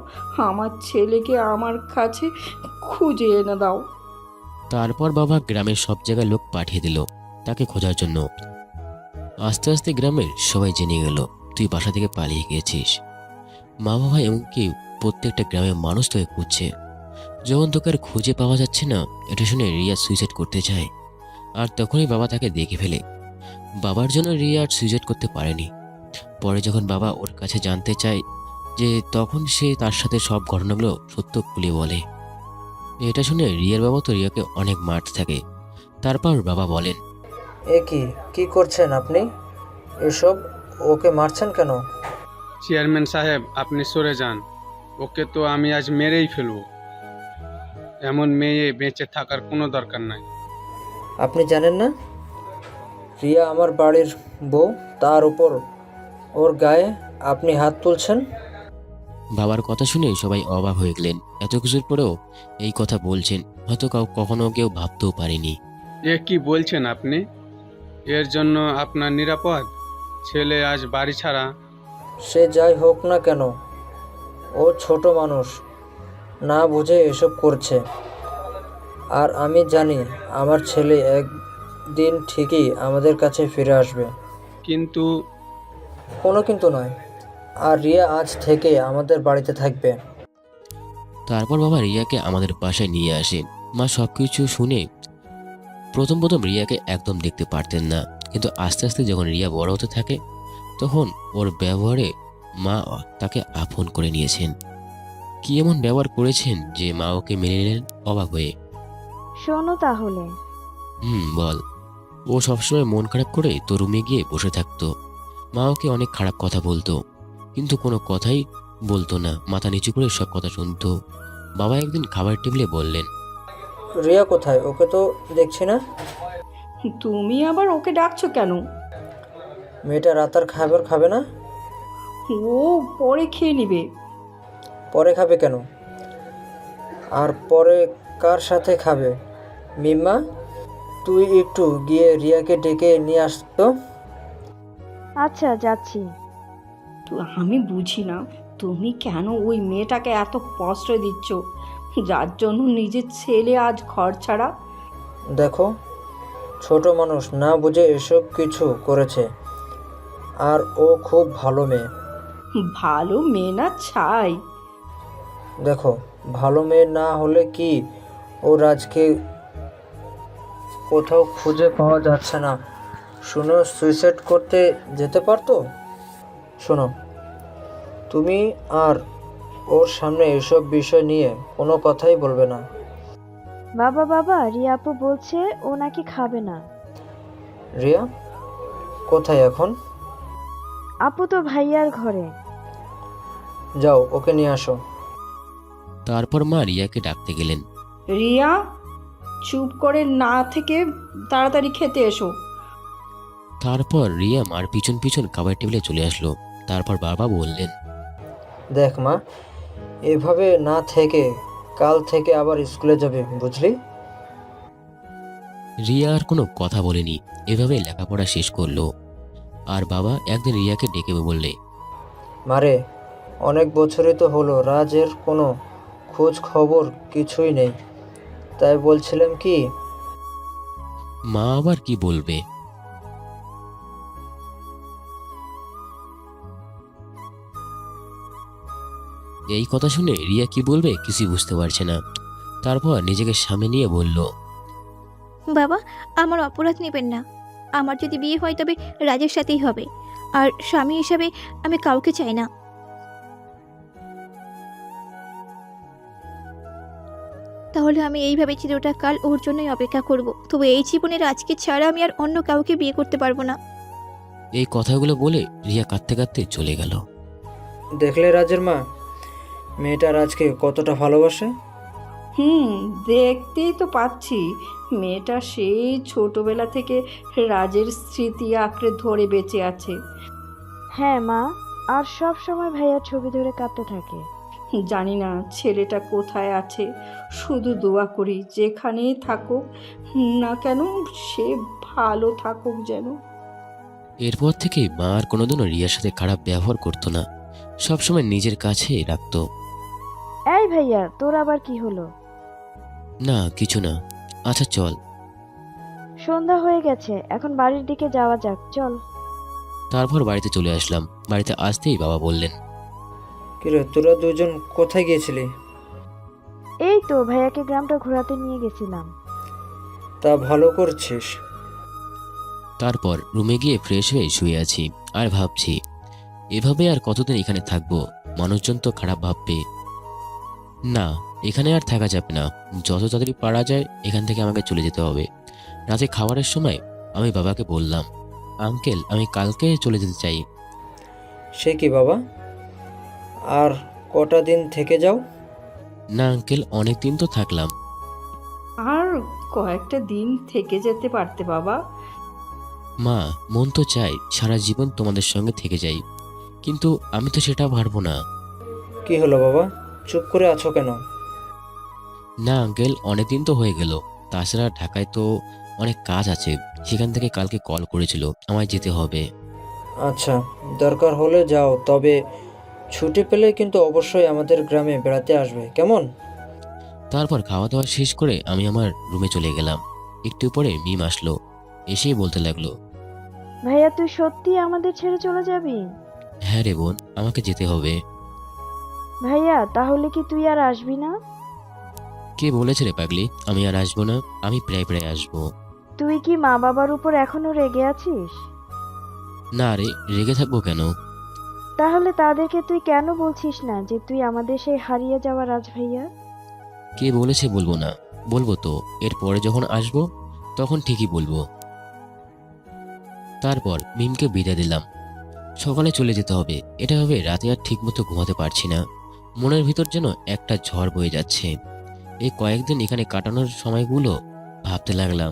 আমার ছেলেকে আমার কাছে খুঁজে এনে দাও। তারপর বাবা গ্রামের সব জায়গায় লোক পাঠিয়ে দিল তাকে খোঁজার জন্য। আস্তে আস্তে গ্রামের সবাই জেনে গেল তুই বাসা থেকে পালিয়ে গিয়েছিস। মা বাবা এমনকি প্রত্যেকটা গ্রামের মানুষ তোকে খুঁজছে। যখন তোকে আর খুঁজে পাওয়া যাচ্ছে না, এটা শুনে রিয়া সুইসাইড করতে চায়। আর তখনই বাবা তাকে দেখে ফেলে। বাবার জন্য রিয়া আর সুইসাইড করতে পারেনি। পরে যখন বাবা ওর কাছে জানতে চায়, যে তখন সে তার সাথে সব ঘটনাগুলো সত্য খুলে বলে। এটা শুনে রিয়ার বাবা তো রিয়াকে অনেক মারতে থাকে। তারপর বাবা বলেন, এ কি, কি করছেন আপনি এসব? ওকে মারছেন কেন? চেয়ারম্যান সাহেব, আপনি সরে যান। ওকে তো আমি আজ মেরেই ফেলবো। এমন মেয়ে বেঁচে থাকার কোনো দরকার নাই। আপনি জানেন না রিয়া আমার বাড়ির বউ? তার উপর ওর গায়ে আপনি হাত তুলছেন? বাবার কথা শুনে সবাই অবাক হয়ে গেলেন। এত কিছুর পরেও এই কথা বলছেন, হয়তো কখনো কেউ ভাবতেও পারেনি। এ কি বলছেন আপনি? এর জন্য আপনার নিরাপদ? ছেলে আজ বাড়ি ছাড়া। সে যাই হোক না কেন, ও ছোট মানুষ, না বুঝে এসব করছে। আর আমি জানি আমার ছেলে একদিন ঠিকই আমাদের কাছে ফিরে আসবে। কিন্তু কোনো কিন্তু নয়। আর রিয়া আজ থেকে আমাদের বাড়িতে থাকবে। তারপর বাবা রিয়াকে আমাদের বাসায় নিয়ে আসেন। মা সবকিছু শুনে প্রথম রিয়াকে একদম দেখতে পারতেন না, কিন্তু আস্তে আস্তে যখন রিয়া বড় হতে থাকে, তখন ওর ব্যবহারে মা তাকে আপন করে নিয়েছেন। কি এমন ব্যবহার করেছেন যে মা ওকে মেনে নিলেন অবাক হয়ে। শোনো তাহলে। বল। ও সবসময় মন খারাপ করে তো রুমে গিয়ে বসে থাকতো। মা ওকে অনেক খারাপ কথা বলতো, কিন্তু কোনো কথাই বলতো না, মাথা নিচু করে সব কথা শুনতো। বাবা একদিন খাবার টেবিলে বললেন, রিয়া কোথায়? ওকে তো দেখছি না। তুমি আবার ওকে ডাকছো কেন? মেয়েটা রাত আর খাবার খাবে না? ও পরে খেয়ে নিবে। পরে খাবে কেন? আর পরে কার সাথে খাবে? মিম্মা, তুই একটু গিয়ে রিয়াকে ডেকে নিয়ে আসতো। আচ্ছা যাচ্ছি। আমি বুঝি না তুমি কেন ওই মেয়েটাকে এত প্রশ্রয় দিচ্ছ। যার জন্য নিজের ছেলে আজ ঘর ছাড়া। দেখো, ছোট মানুষ না বুঝে এসব কিছু করেছে, আর ও খুব ভালো মেয়ে। ভালো মেয়ে না ছাই। দেখো, ভালো মেয়ে না হলে কি ও রাজকে কোথাও খুঁজে পাওয়া যাচ্ছে না, শুনো সুইসাইড করতে যেতে পারতো। শোনো, তুমি আর ওর সামনে এসব বিষয় নিয়ে কোনো কথাই বলবে না। বাবা বাবা, রিয়া আপু বলছে ও নাকি খাবে না। রিয়া কোথায় এখন? আপু তো ভাইয়ার ঘরে। যাও, ওকে নিয়ে আসো। তারপর মা রিয়াকে ডাকতে গেলেন। রিয়া, চুপ করে না থেকে তাড়াতাড়ি খেতে এসো। তারপর রিয়া মার পিছন পিছন খাবার টেবিলে চলে আসলো। তারপর বাবা বললেন, দেখ মা, এভাবে না থেকে কাল থেকে আবার স্কুলে যাবে, বুঝলি? রিয়া আর কোনো কথা বলেনি, এভাবে লেখাপড়া শেষ করলো। আর বাবা একদিন রিয়াকে ডেকে বললে, মারে, অনেক বছরই তো হলো, রাজের কোনো খোঁজ খবর কিছুই নেই, তাই বলছিলাম কি। মা আবার কি বলবে। এই কথা শুনে রিয়া কি বলবে কিছুই বুঝতে পারছে না। তারপর নিজেকে সামনে নিয়ে বলল, বাবা, আমার অপরাধ নেবেন না। আমার যদি বিয়ে হয় তবে রাজের সাথেই হবে, আর স্বামী হিসাবে আমি কাউকে চাই না। তাহলে আমি এইভাবে চিরটা কাল ওর জন্যই অপেক্ষা করব। তবে এই জীবনে রাজকে ছাড়া আমি আর অন্য কাউকে বিয়ে করতে পারবো না। এই কথাগুলো বলে রিয়া কাঁদতে কাঁদতে চলে গেল। দেখলে রাজের মা, মেয়েটা রাজকে কতটা ভালোবাসে। দেখতেই তো পাচ্ছি। মেয়েটা সেই ছোটবেলা থেকে রাজের স্মৃতি আঁকড়ে ধরে বেঁচে আছে। হ্যাঁ মা, আর সব সময় ভাইয়ার ছবি ধরে কাঁদতে থাকে। জানি না ছেলেটা কোথায় আছে, শুধু দোয়া করি যেখানেই থাকুক না কেন সে ভালো থাকুক যেন। এরপর থেকে মা আর কোনোদিনও রিয়ার সাথে খারাপ ব্যবহার করতো না, সবসময় নিজের কাছেই রাখতো। এই ভাইয়া, তোর আবার কি হলো? না কিছু না, আচ্ছা চল। সন্ধ্যা হয়ে গেছে, এখন বাড়ির দিকে যাওয়া যাক, চল। তারপর বাড়িতে চলে আসলাম। বাড়িতে আসতেই বাবা বললেন, কিরে, তোরা দুজন কোথায় গিয়েছিলি? এই তো ভাইয়াকে গ্রামটা ঘোরাতে নিয়ে গেছিলাম। তা ভালো করছিস। তারপর রুমে গিয়ে ফ্রেশ হয়ে শুয়ে আছি আর ভাবছি, এভাবে আর কতদিন এখানে থাকবো? মানুষজন তো খারাপ ভাববে। না, এখানে আর থাকা যাবে না, যত তাড়াতাড়ি পারা যায় এখান থেকে আমাকে চলে যেতে হবে। রাতে খাবারের সময় আমি বাবাকে বললাম, আঙ্কেল আমি কালকে চলে যেতে চাই। সে কি বাবা, আর কটা দিন থেকে যাও? না আঙ্কেল, অনেক দিন তো থাকলাম। আর কয়েকটা দিন থেকে যেতে পারতে বাবা। মা, মন তো চাই সারা জীবন তোমাদের সঙ্গে থেকে যাই, কিন্তু আমি তো সেটা পারবো না। কি হলো বাবা, চুপ করে আছো কেন? না আঙ্কেল, অনেকদিন তো হয়ে গেল। তাছাড়া ঢাকায় তো অনেক কাজ আছে, সেখান থেকে কালকে কল করেছিল আমায় যেতে হবে। আচ্ছা, দরকার হলে যাও, তবে ছুটি পেলে কিন্তু অবশ্যই আমাদের গ্রামে বেড়াতে আসবে, কেমন? তারপর খাওয়া দাওয়া শেষ করে আমি আমার রুমে চলে গেলাম। একটু পরে মিম আসলো, এসেই বলতে লাগলো, ভাইয়া তুই সত্যি আমাদের ছেড়ে চলে যাবি? হ্যাঁ রে বোন, আমাকে যেতে হবে। ভাইয়া তাহলে কি তুই আর আসবি না? কে বলেছে রে পাগলি আমি আর আসবো না? আমি প্রায় প্রায় আসবো। তুই কি মা বাবার উপর এখনো রেগে আছিস? না রে, রেগে থাকবো কেন? তাহলে তাদেরকে তুই কেন বলছিস না যে তুই আমাদের সেই হারিয়ে যাওয়া রাজ ভাইয়া? কে বলেছে বলবো না? বলবো তো, এরপরে যখন আসবো তখন ঠিকই বলবো। তারপর মিমকে বিদায় দিলাম। সকালে চলে যেতে হবে, এটা ভাবে রাতে আর ঠিক মতো ঘুমাতে পারছি না। মনের ভিতর যেন একটা ঝড় বয়ে যাচ্ছে। এই কয়েকদিন এখানে কাটানোর সময়গুলো ভাবতে লাগলাম।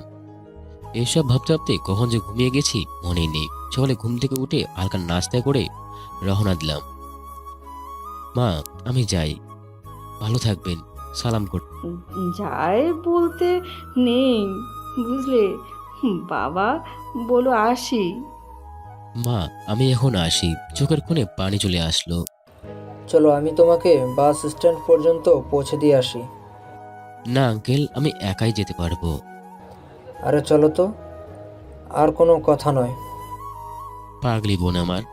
এসব ভাবতে ভাবতে কখন যে ঘুমিয়ে গেছি মনেই নেই। সকালে ঘুম থেকে উঠে হালকা নাস্তা করে রওনা দিলাম। মা, আমি যাই, ভালো থাকবেন, সালাম কর। যায় বলতে নেই বুঝলে বাবা, বলো আসি। মা, আমি এখন আসি। চোখের কোণে পানি চলে আসলো। চলো, আমি তোমাকে বাস স্ট্যান্ড পর্যন্ত পৌঁছে দিয়ে আসি। না আঙ্কেল, আমি একাই যেতে পারবো। আরে চলো তো, আর কোনো কথা নয়। পাগলি বোন আমার,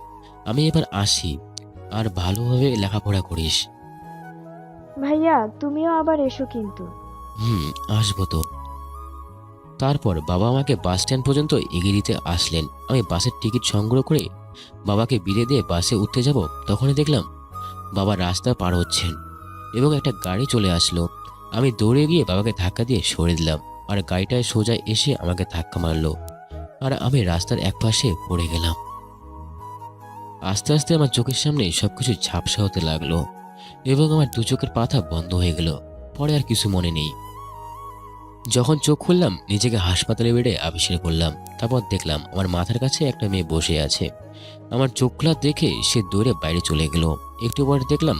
আমি এবার আসি, আর ভালোভাবে লেখাপড়া করিস। ভাইয়া তুমিও আবার এসো কিন্তু। আসবো তো। তারপর বাবা আমাকে বাস স্ট্যান্ড পর্যন্ত এগিয়ে দিতে আসলেন। আমি বাসের টিকিট সংগ্রহ করে বাবাকে বিদায় দিয়ে বাসে উঠতে যাব, তখনই দেখলাম বাবা রাস্তা পার হচ্ছেন এবং একটা গাড়ি চলে আসলো। আমি দৌড়ে গিয়ে বাবাকে ধাক্কা দিয়ে সরে দিলাম, আর গাড়িটায় সোজা এসে আমাকে ধাক্কা মারলো, আর আমি রাস্তার একপাশে পড়ে গেলাম। আস্তে আস্তে আমার চোখের সামনে সবকিছু ঝাপসা হতে লাগলো এবং আমার দু চোখের পাতা বন্ধ হয়ে গেল। পরে আর কিছু মনে নেই। যখন চোখ খুললাম, নিজেকে হাসপাতালে বেডে আবিষ্কার করলাম। তারপর দেখলাম আমার মাথার কাছে একটা মেয়ে বসে আছে। আমার চোখ খোলা দেখে সে দৌড়ে বাইরে চলে গেল। একটু পরে দেখলাম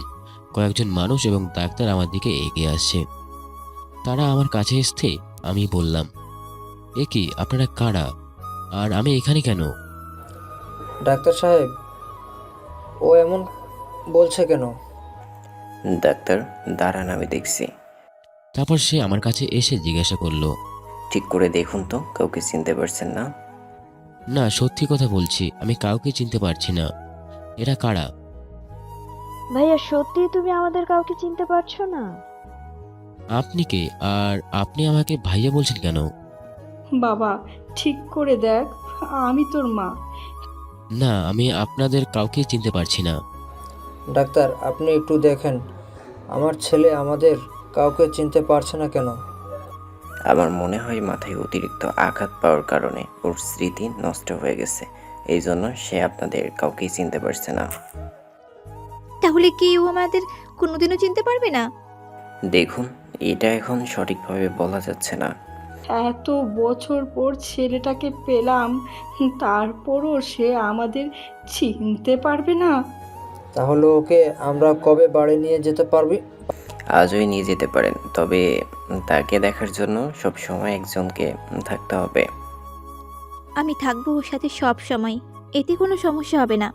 কয়েকজন মানুষ এবং ডাক্তার আমার দিকে এগিয়ে আসছে। তারা আমার কাছে আসতে আমি বললাম, এ কি, আপনারা কারা, আর আমি এখানে কেন? ডাক্তার সাহেব, ও এমন বলছে কেন? ডাক্তার, দাঁড়ান, আমি দেখছি। তারপর সে আমার কাছে এসে জিজ্ঞাসা করলো, ঠিক করে দেখুন তো, কাউকে চিনতে পারছেন না? না, সত্যি কথা বলছি, আমি কাউকে চিনতে পারছি না। এরা কারা? ভাইয়া সত্যি তুমি আমাদের কাউকে চিনতে পারছো না? আপনি কে, আর আপনি আমাকে ভাইয়া বলছেন কেন? বাবা ঠিক করে দেখ, আমি তোর মা। না, আমি আপনাদের কাউকে চিনতে পারছি না। ডাক্তার, আপনি একটু দেখেন, আমার ছেলে আমাদের কাউকে চিনতে পারছে না কেন? আমার মনে হয় মাথায় অতিরিক্ত আঘাত পাওয়ার কারণে ওর স্মৃতি নষ্ট হয়ে গেছে, এই জন্য সে আপনাদের কাউকেই চিনতে পারছে না। তাহলে কি ও আমাদের কোনোদিনও চিনতে পারবে না? দেখুন, এটা এখন সঠিকভাবে বলা যাচ্ছে না। এত বছর পর ছেলেটাকে পেলাম, তারপরও সে আমাদের চিনতে পারবে না। তাহলে ওকে আমরা কবে বাড়ি নিয়ে যেতে পারবি? আজই নিয়ে যেতে পারেন, তবে তাকে দেখার জন্য সব সময় একজনকে থাকতে হবে। আমি থাকবো ওর সাথে সব সময়, এতে কোনো সমস্যা হবে না।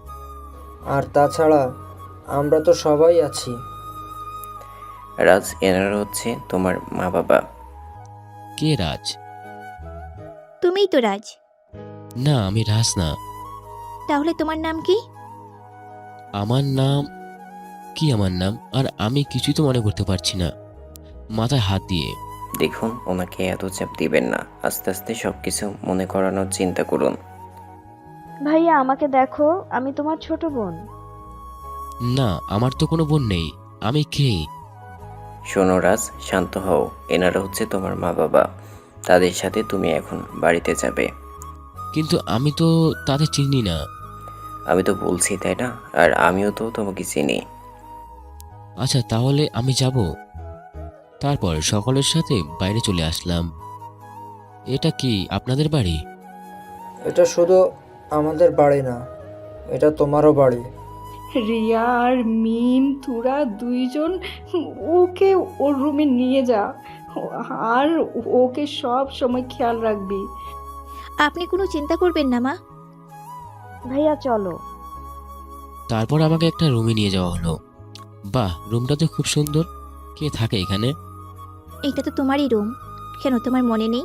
আর তাছাড়া আমরা তো সবাই আছি। রাজ, এনারা হচ্ছে তোমার মা বাবা। কে রাজ? তুমিই তো রাজ। না, আমি রাজ না। তাহলে তোমার নাম কি? আমার নাম কি? আমার নাম আর আমি কিছুই তো মনে করতে পারছি না। মাথায় হাত দিয়ে, দেখুন, ওনাকে এত চাপ দিবেন না, আস্তে আস্তে সব কিছু মনে করানোর চিন্তা করুন। ভাইয়া আমাকে দেখো, আমি তোমার ছোট বোন। না, আমার তো কোনো বোন নেই। আমি কে? শোনো রাজ, শান্ত হও। এনারা হচ্ছে তোমার মা বাবা, তাদের সাথে তুমি এখন বাড়িতে যাবে। কিন্তু আমি তো তাদের চিনি না। আমি তো বলছি, তাই না? আর আমিও তো তোমাকে চিনি। আচ্ছা, তাহলে আমি যাব। তারপর সকলের সাথে বাইরে চলে আসলাম। এটা কি আপনাদের বাড়ি? এটা শুধু আমাদের বাড়ি না, এটা তোমারও বাড়ি। রিয়া আর মিম, তোরা দুইজন ওকে ওর রুমে নিয়ে যা, আর ওকে সব সময় খেয়াল রাখবি। আপনি কোনো চিন্তা করবেন না মা। ভাইয়া চলো। তারপর আমাকে একটা রুমে নিয়ে যাওয়া হলো। বাহ, রুমটা তো খুব সুন্দর। কে থাকে এখানে? এটা তো তোমারই রুম, কেন তোমার মনে নেই?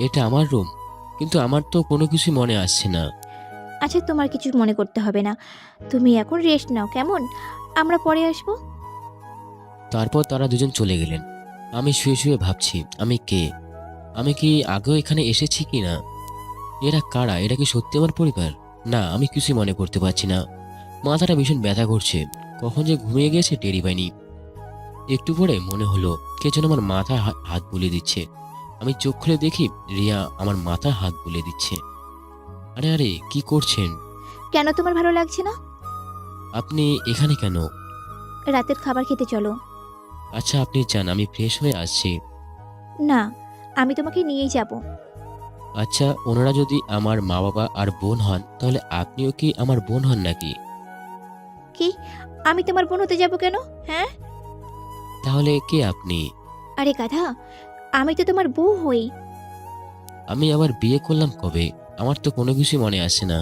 এটা আমার রুম, কিন্তু আমার তো কোনো কিছু মনে আসছে না। আচ্ছা, তোমার কিছু মনে করতে হবে না, তুমি এখন রেস্ট নাও, কেমন? আমরা পরে আসবো। তারপর তারা দুজন চলে গেলেন। আমি শুয়ে শুয়ে ভাবছি, আমি কে, আমি কি আগেও এখানে এসেছি কি না? এরা কারা? এরা কি সত্যি আমার পরিবার? না, আমি কিছুই মনে করতে পারছি না। মাথাটা ভীষণ ব্যথা করছে। কখন যে ঘুমিয়ে গেছে টেরি পাইনি। একটু পরে মনে হলো কে যেন আমার মাথায় হাত বুলিয়ে দিচ্ছে। আমি চোখ খুলে দেখি রিয়া আমার মাথায় হাত বুলিয়ে দিচ্ছে। আরে আরে, কি করছেন? কেন তোমার ভালো লাগছে না? আপনি এখানে কেন? রাতের খাবার খেতে চলো। আচ্ছা, আপনি যান, আমি ফ্রেশ হয়ে আসছি। না, আমি তোমাকে নিয়েই যাব। আচ্ছা, ওনারা যদি আমার মা বাবা আর বোন হন, তাহলে আপনিও কি আমার বোন হন নাকি? কি? আমি তোমার বোন হতে যাব কেন? হ্যাঁ, তাহলে কে আপনি? আরে গাধা, আমি তো তোমার বউ হই। আমি আবার বিয়ে করলাম কবে? আমার তো কোনো কিছু মনে আসে না।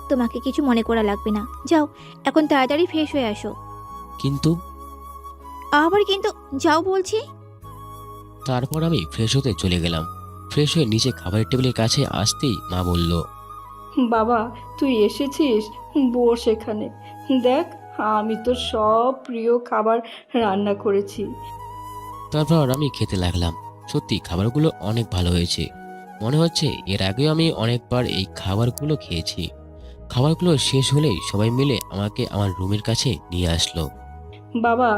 তোমাকে কিছু মনে করা লাগবে না, যাও এখন তাড়াতাড়ি ফ্রেশ হয়ে আসো। কিন্তু আবার কিন্তু যাও বলছি। তারপর আমি ফ্রেশ হতে চলে গেলাম। ফ্রেশ হয়ে নিচে খাবারের টেবিলের কাছে আসতেই মা বলল, বাবা তুই এসেছিস, বস এখানে। দেখ, আমি তো সব প্রিয় খাবার রান্না করেছি। তারপর আমি খেতে লাগলাম। সত্যি খাবারগুলো অনেক ভালো হয়েছে। মনে হচ্ছে এর আগেও আমি অনেকবার এই খাবারগুলো খেয়েছি। খাবারগুলো শেষ হলেই সবাই মিলে আমাকে আমার রুমের কাছে নিয়ে আসলো। বাবা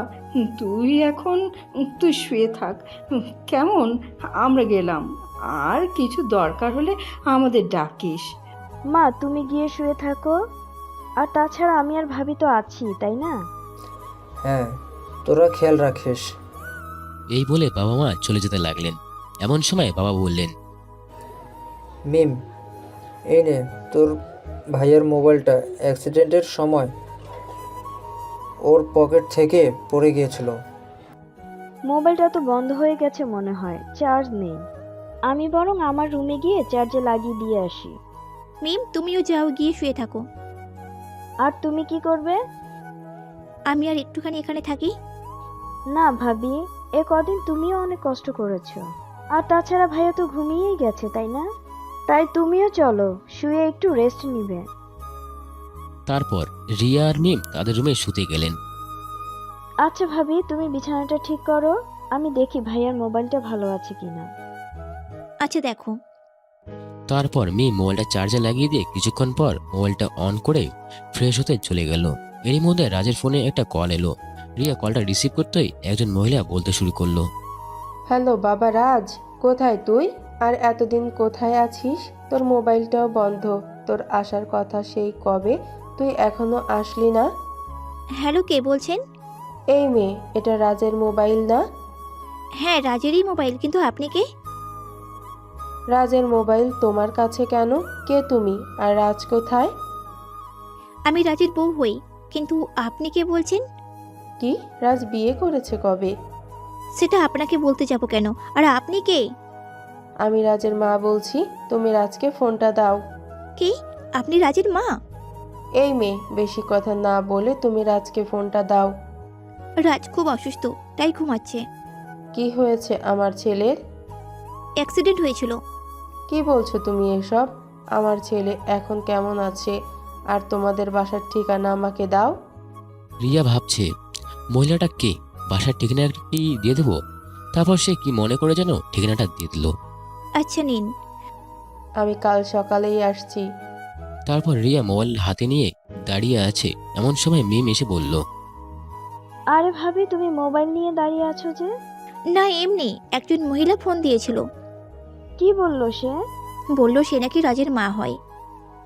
তুই শুয়ে থাক, কেমন? আমরা গেলাম, আর কিছু দরকার হলে আমাদের ডাকিস। মা তুমি গিয়ে শুয়ে থাকো। আর তাছাড়া আমি আর ভাবি তো আছি, তাই না? হ্যাঁ, তোরা খেয়াল রাখিস। এই বলে বাবা মা চলে যেতে লাগলেন। এমন সময় বাবা বললেন, মিম, এই নে তোর ভাইয়ের মোবাইলটা অ্যাক্সিডেন্টের সময় ওর পকেট থেকে পড়ে গিয়েছিল। মোবাইলটা তো বন্ধ হয়ে গেছে মনে হয়, চার্জ নেই। আমি বরং আমার রুমে গিয়ে চার্জে লাগিয়ে দিয়ে আসি। মিম, তুমিও যাও, গিয়ে শুয়ে থাকো। আর তুমি কি করবে? আমি আর একটুখানি এখানে থাকি। না ভাবি, এ কদিন তুমিও অনেক কষ্ট করেছো। আর তাছাড়া ভাইয়া তো ঘুমিয়েই গেছে, তাই না? তাই তুমিও চলো, শুয়ে একটু রেস্ট নিবে। তারপর রিয়া আর মিম তাদের রুমে শুতে গেলেন। আচ্ছা ভাবি, তুমি বিছানাটা ঠিক করো, আমি দেখি ভাইয়ার মোবাইলটা ভালো আছে কিনা। আচ্ছা দেখো। তারপর মিম মোবাইলটা চার্জে লাগিয়ে দিয়ে কিছুক্ষণ পর মোবাইলটা অন করে ফ্রেশ হতে চলে গেল। এরই মধ্যে রাজের ফোনে একটা কল এলো। রিয়া কলটা রিসিভ করতেই একজন মহিলা বলতে শুরু করলো, হ্যালো বাবা রাজ, কোথায় তুই? আর এতদিন কোথায় আছিস? তোর মোবাইলটাও বন্ধ, তোর আসার কথা সেই কবে, তুই এখনো আসলি না? হ্যালো, কে বলছেন? এই মেয়ে, এটা রাজের মোবাইল না? হ্যাঁ, রাজেরই মোবাইল, কিন্তু আপনি কে? রাজের মোবাইল তোমার কাছে কেন? কে তুমি? আর রাজ কোথায়? আমি রাজের বউ হই, কিন্তু আপনি কে বলছেন? কি, রাজ বিয়ে করেছে কবে? সেটা আপনাকে বলতে যাব কেন? আর আপনি কে? আমি রাজের মা বলছি, তুমি রাজকে ফোনটা দাও। কি? আপনি রাজের মা? এই মেয়ে, বেশি কথা না বলে তুমি রাজকে ফোনটা দাও। রাজ খুব অসুস্থ, তাই ঘুমাচ্ছে। কি হয়েছে আমার ছেলের? অ্যাক্সিডেন্ট হয়েছিল। কি বলছো তুমি এসব? আমার ছেলে এখন কেমন আছে? আর তোমাদের বাসার ঠিকানা আমাকে দাও। রিয়া ভাবছে মহিলাটা কে, বাসার ঠিকানাটা কি দিয়ে দেবো। তারপর সে কি মনে করে যেন ঠিকানাটা দিয়ে দিল। আচ্ছা নিন। আমি কাল সকালেই আসছি। তারপর রিয়া মোবাইল হাতে নিয়ে দাঁড়িয়ে আছে। এমন সময় মিম এসে বলল, আরে ভাবি, তুমি মোবাইল নিয়ে দাঁড়িয়ে আছো যে? না, এমনি একজন মহিলা ফোন দিয়েছিল। কি বললো সে? বলল সে নাকি রাজের মা হয়।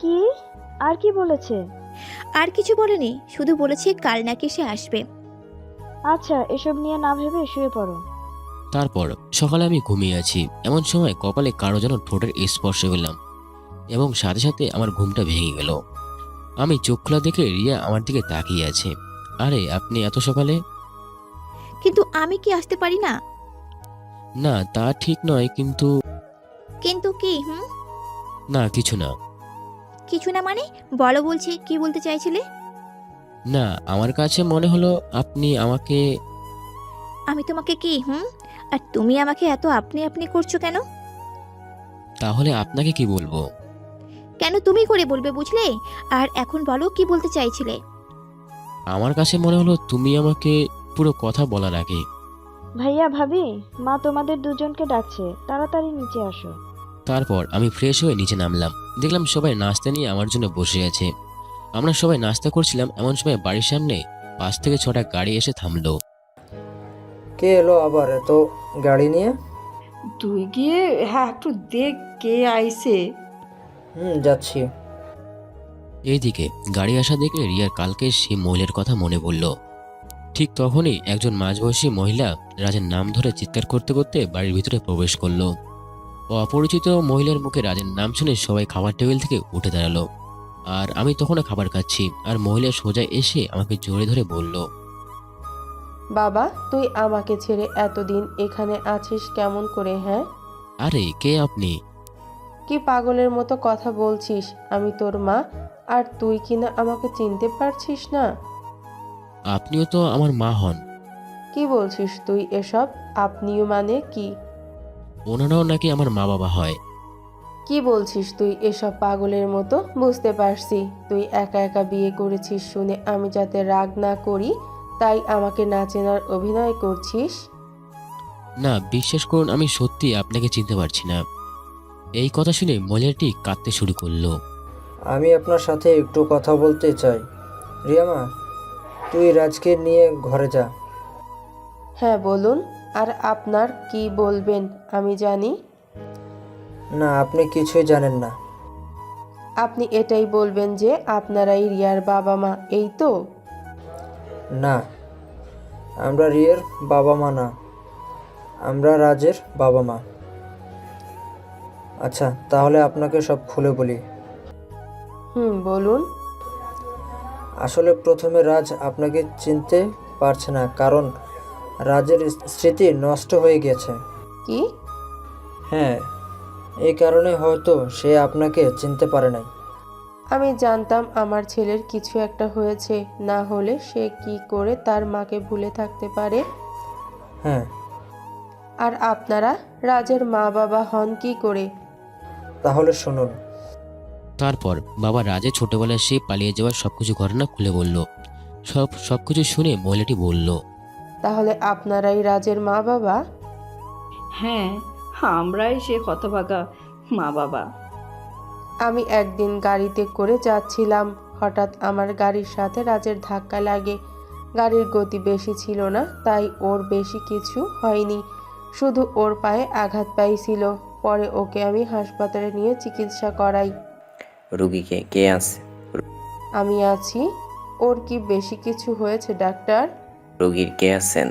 কি? আর কি বলেছে? আর কিছু বলেনি, শুধু বলেছে কাল নাকি সে আসবে। আচ্ছা, এসব নিয়ে না ভেবে শুয়ে পড়ো। তারপর সকালে আমি ঘুমিয়ে আছি। এমন সময় কপালে কারো যেন ঠোঁটের স্পর্শ পেলাম এবং সাথে সাথে আমার ঘুমটা ভেঙে গেল। আমি চোখ খোলা দেখে রিয়া আমার দিকে তাকিয়ে আছে। আরে আপনি এত সকালে? কিন্তু আমি কি আসতে পারি না? না তা ঠিক নয়, কিন্তু কিন্তু কি? না কিছু না। কিছু না মানে? বলো, বলছি কি বলতে চাইছিলে? না, আমার কাছে মনে হলো আপনি আমাকে। আমি তোমাকে কি? আর তুমি আমাকে এত আপনি আপনি করছো কেন? তাহলে আপনাকে কি বলবো? কেন তুমি করে বলবে, বুঝলে? আর এখন বলো কি বলতে চাইছিলে? আমার কাছে মনে হলো তুমি আমাকে পুরো কথা বলার আগে। ভাইয়া ভাবি, মা তোমাদের দুজনকে ডাকছে, তাড়াতাড়ি নিচে আসো। তারপর আমি ফ্রেশ হয়ে নিচে নামলাম। দেখলাম সবাই নাস্তা নিয়ে আমার জন্য বসে আছে। আমরা সবাই নাস্তা করছিলাম। এমন সময় বাড়ির সামনে 5 থেকে 6টা গাড়ি এসে থামলো। কে এলো আবার এত গাড়ি নিয়ে? তুই গিয়ে একটু দেখ কে আইছে। যাচ্ছি। এইদিকে গাড়ি আসা দেখে রিয়ার কালকে সেই মহিলার কথা মনে পড়ল। ঠিক তখনই একজন মাঝবয়সী মহিলা রাজের নাম ধরে চিৎকার করতে করতে বাড়ির ভিতরে প্রবেশ করলো। অপরিচিত মহিলার মুখে রাজের নাম শুনে সবাই খাবার টেবিল থেকে উঠে দাঁড়ালো। আর আমি তখনও খাবার খাচ্ছি, আর মহিলা সোজা এসে আমাকে জড়িয়ে ধরে বলল, বাবা, তুই আমাকে ছেড়ে এতদিন এখানে আছিস কেমন করে? হ্যাঁ, আরে কে আপনি? কি পাগলের মতো কথা বলছিস? আমি তোর মা, আর তুই কিনা আমাকে চিনতে পারছিস না? আপনিও তো আমার মা হন। কি বলছিস তুই এসব? আপনিও মানে কি? ওনারাও নাকি আমার মা বাবা হয়। কি বলছিস তুই এসব পাগলের মতো? বুঝতে পারছি তুই একা একা বিয়ে করেছিস শুনে আমি যাতে রাগ না করি তাই আমাকে না চেনার অভিনয় করছিস। না, বিশ্বাস করুন আমি সত্যি আপনাকে চিনতে পারছি না। এই কথা শুনে মহিলাটি কাঁদতে শুরু করলো। আমি আপনার সাথে একটু কথা বলতে চাই। রিয়ামা, তুই রাজকে নিয়ে ঘরে যা। হ্যাঁ বলুন, আর আপনার কি বলবেন আমি জানি। না, আপনি কিছুই জানেন না। আপনি এটাই বলবেন যে আপনারাই রিয়ার বাবা মা, এই তো? না, আমরা রিয়ের বাবা মা না, আমরা রাজের বাবা মা। আচ্ছা, তাহলে আপনাকে সব খুলে বলি। বলুন। আসলে প্রথমে রাজ আপনাকে চিনতে পারছে না, কারণ রাজের স্মৃতি নষ্ট হয়ে গেছে। কি? হ্যাঁ, এই কারণে হয়তো সে আপনাকে চিনতে পারে নাই। আমি জানতাম আমার ছেলের কিছু একটা হয়েছে, না হলে সে কি করে তার মাকে ভুলে থাকতে পারে? হ্যাঁ। আর আপনারা রাজের মা বাবা হন কি করে? তাহলে শুনুন। তারপর বাবা রাজের ছোটবেলায় সে পালিয়ে যাওয়ার সবকিছু ঘটনা খুলে বলল। সবকিছু শুনে মহিলাটি বলল, তাহলে আপনারাই রাজের মা বাবা? হ্যাঁ, আমরাই সে হতভাগা মা বাবা। আমি একদিন গাড়িতে করে যাচ্ছিলাম, হঠাৎ আমার গাড়ির সাথে রাজের ধাক্কা লাগে। গাড়ির গতি বেশি ছিল না, তাই ওর বেশি কিছু হয়নি, শুধু ওর পায়ে আঘাত পাইছিল। পরে ওকে আমি হাসপাতালে নিয়ে চিকিৎসা করাই। রুগীকে কে আছে? আমি আছি। ওর কি বেশি কিছু হয়েছে ডাক্তার? রুগীর কে আছেন?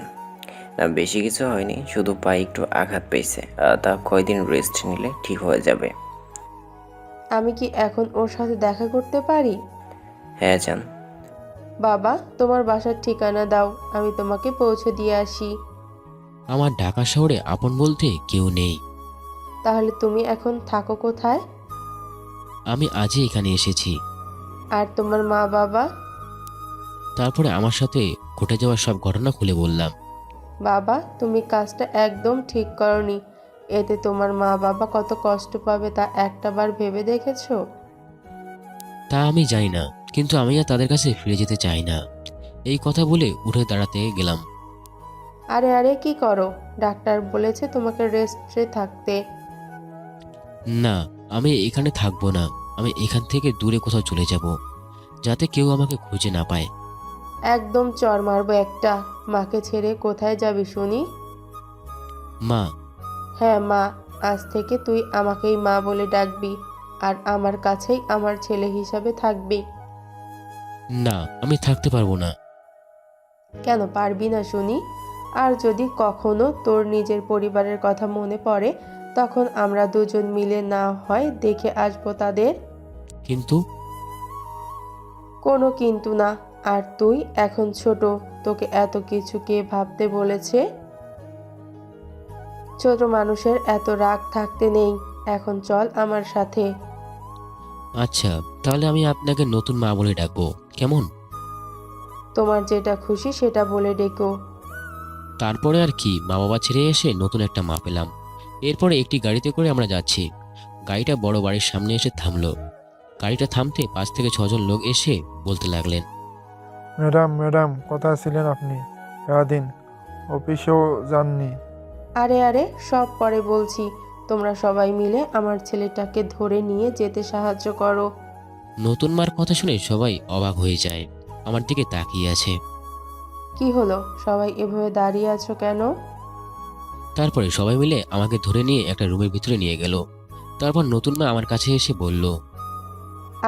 না, বেশি কিছু হয়নি, শুধু পায়ে একটু আঘাত পেয়েছে। তা কয়দিন রেস্ট নিলে ঠিক হয়ে যাবে। আমি কি এখন ওর সাথে দেখা করতে পারি? হ্যাঁ, যান। বাবা, তোমার বাসার ঠিকানা দাও, আমি তোমাকে পৌঁছে দিয়ে আসি। আমার ঢাকা শহরে আপন বলতে কেউ নেই। তাহলে তুমি এখন থাকো কোথায়? আমি আজই এখানে এসেছি। আর তোমার মা বাবা? তারপরে আমার সাথে ঘটে যাওয়া সব ঘটনা খুলে বললাম। বাবা, তুমি কাজটা একদম ঠিক করনি। এতে তোমার মা বাবা কত কষ্ট পাবে তা একটাবার ভেবে দেখেছো? তা আমি জানি না, কিন্তু আমি আর তাদের কাছে ফিরে যেতে চাই না। এই কথা বলে উঠে দাঁড়াতে গেলাম। আরে আরে, কি করো? ডাক্তার বলেছে তোমাকে রেস্টে থাকতে। না, আমি এখানে থাকবো না। আমি এখান থেকে দূরে কোথাও চলে যাব, যাতে কেউ আমাকে খুঁজে না পায়। একদম চড় মারবো একটা। মাকে ছেড়ে কোথায় যাবি শুনি? মা? হ্যাঁ মা, আজ থেকে তুই আমাকেই মা বলে ডাকবি, আর আমার কাছেই আমার ছেলে হিসাবে থাকবি। না, আমি থাকতে পারবো না। কেন পারবি না শুনি? আর যদি কখনো তোর নিজের পরিবারের কথা মনে পড়ে, তখন আমরা দুজন মিলে না হয় দেখে আসবো তাদের। কিন্তু কোনো কিন্তু না। আর তুই এখন ছোট, তোকে এত কিছু কে ভাবতে বলেছে? ছোট মানুষের এত রাগ থাকতে নেই। এখন চল আমার সাথে। আচ্ছা, তাহলে আমি আপনাকে নতুন মা বলে ডাকবো, কেমন? তোমার যেটা খুশি সেটা বলে ডেকো। তারপরে আর কি, মা বাবা ছেড়ে এসে নতুন একটা মা পেলাম। এরপরে একটি গাড়িতে করে আমরা যাচ্ছি। গাড়িটা বড় বাড়ির সামনে এসে থামলো। গাড়িটা থামতে 5 থেকে 6 জন লোক এসে বলতে লাগলেন, ম্যাডাম ম্যাডাম, কোথায় ছিলেন আপনি? সারাদিন অফিসেও যাননি। আরে আরে, সব পরে বলছি। তোমরা সবাই মিলে আমার ছেলেটাকে ধরে নিয়ে যেতে সাহায্য করো। নতুন মার কথা শুনে সবাই অবাক হয়ে যায়, আমার দিকে তাকিয়ে আছে। কি হলো, সবাই এভাবে দাঁড়িয়ে আছো কেন? তারপরে সবাই মিলে আমাকে ধরে নিয়ে একটা রুমের ভিতরে নিয়ে গেল। তারপর নতুন মা আমার কাছে এসে বলল,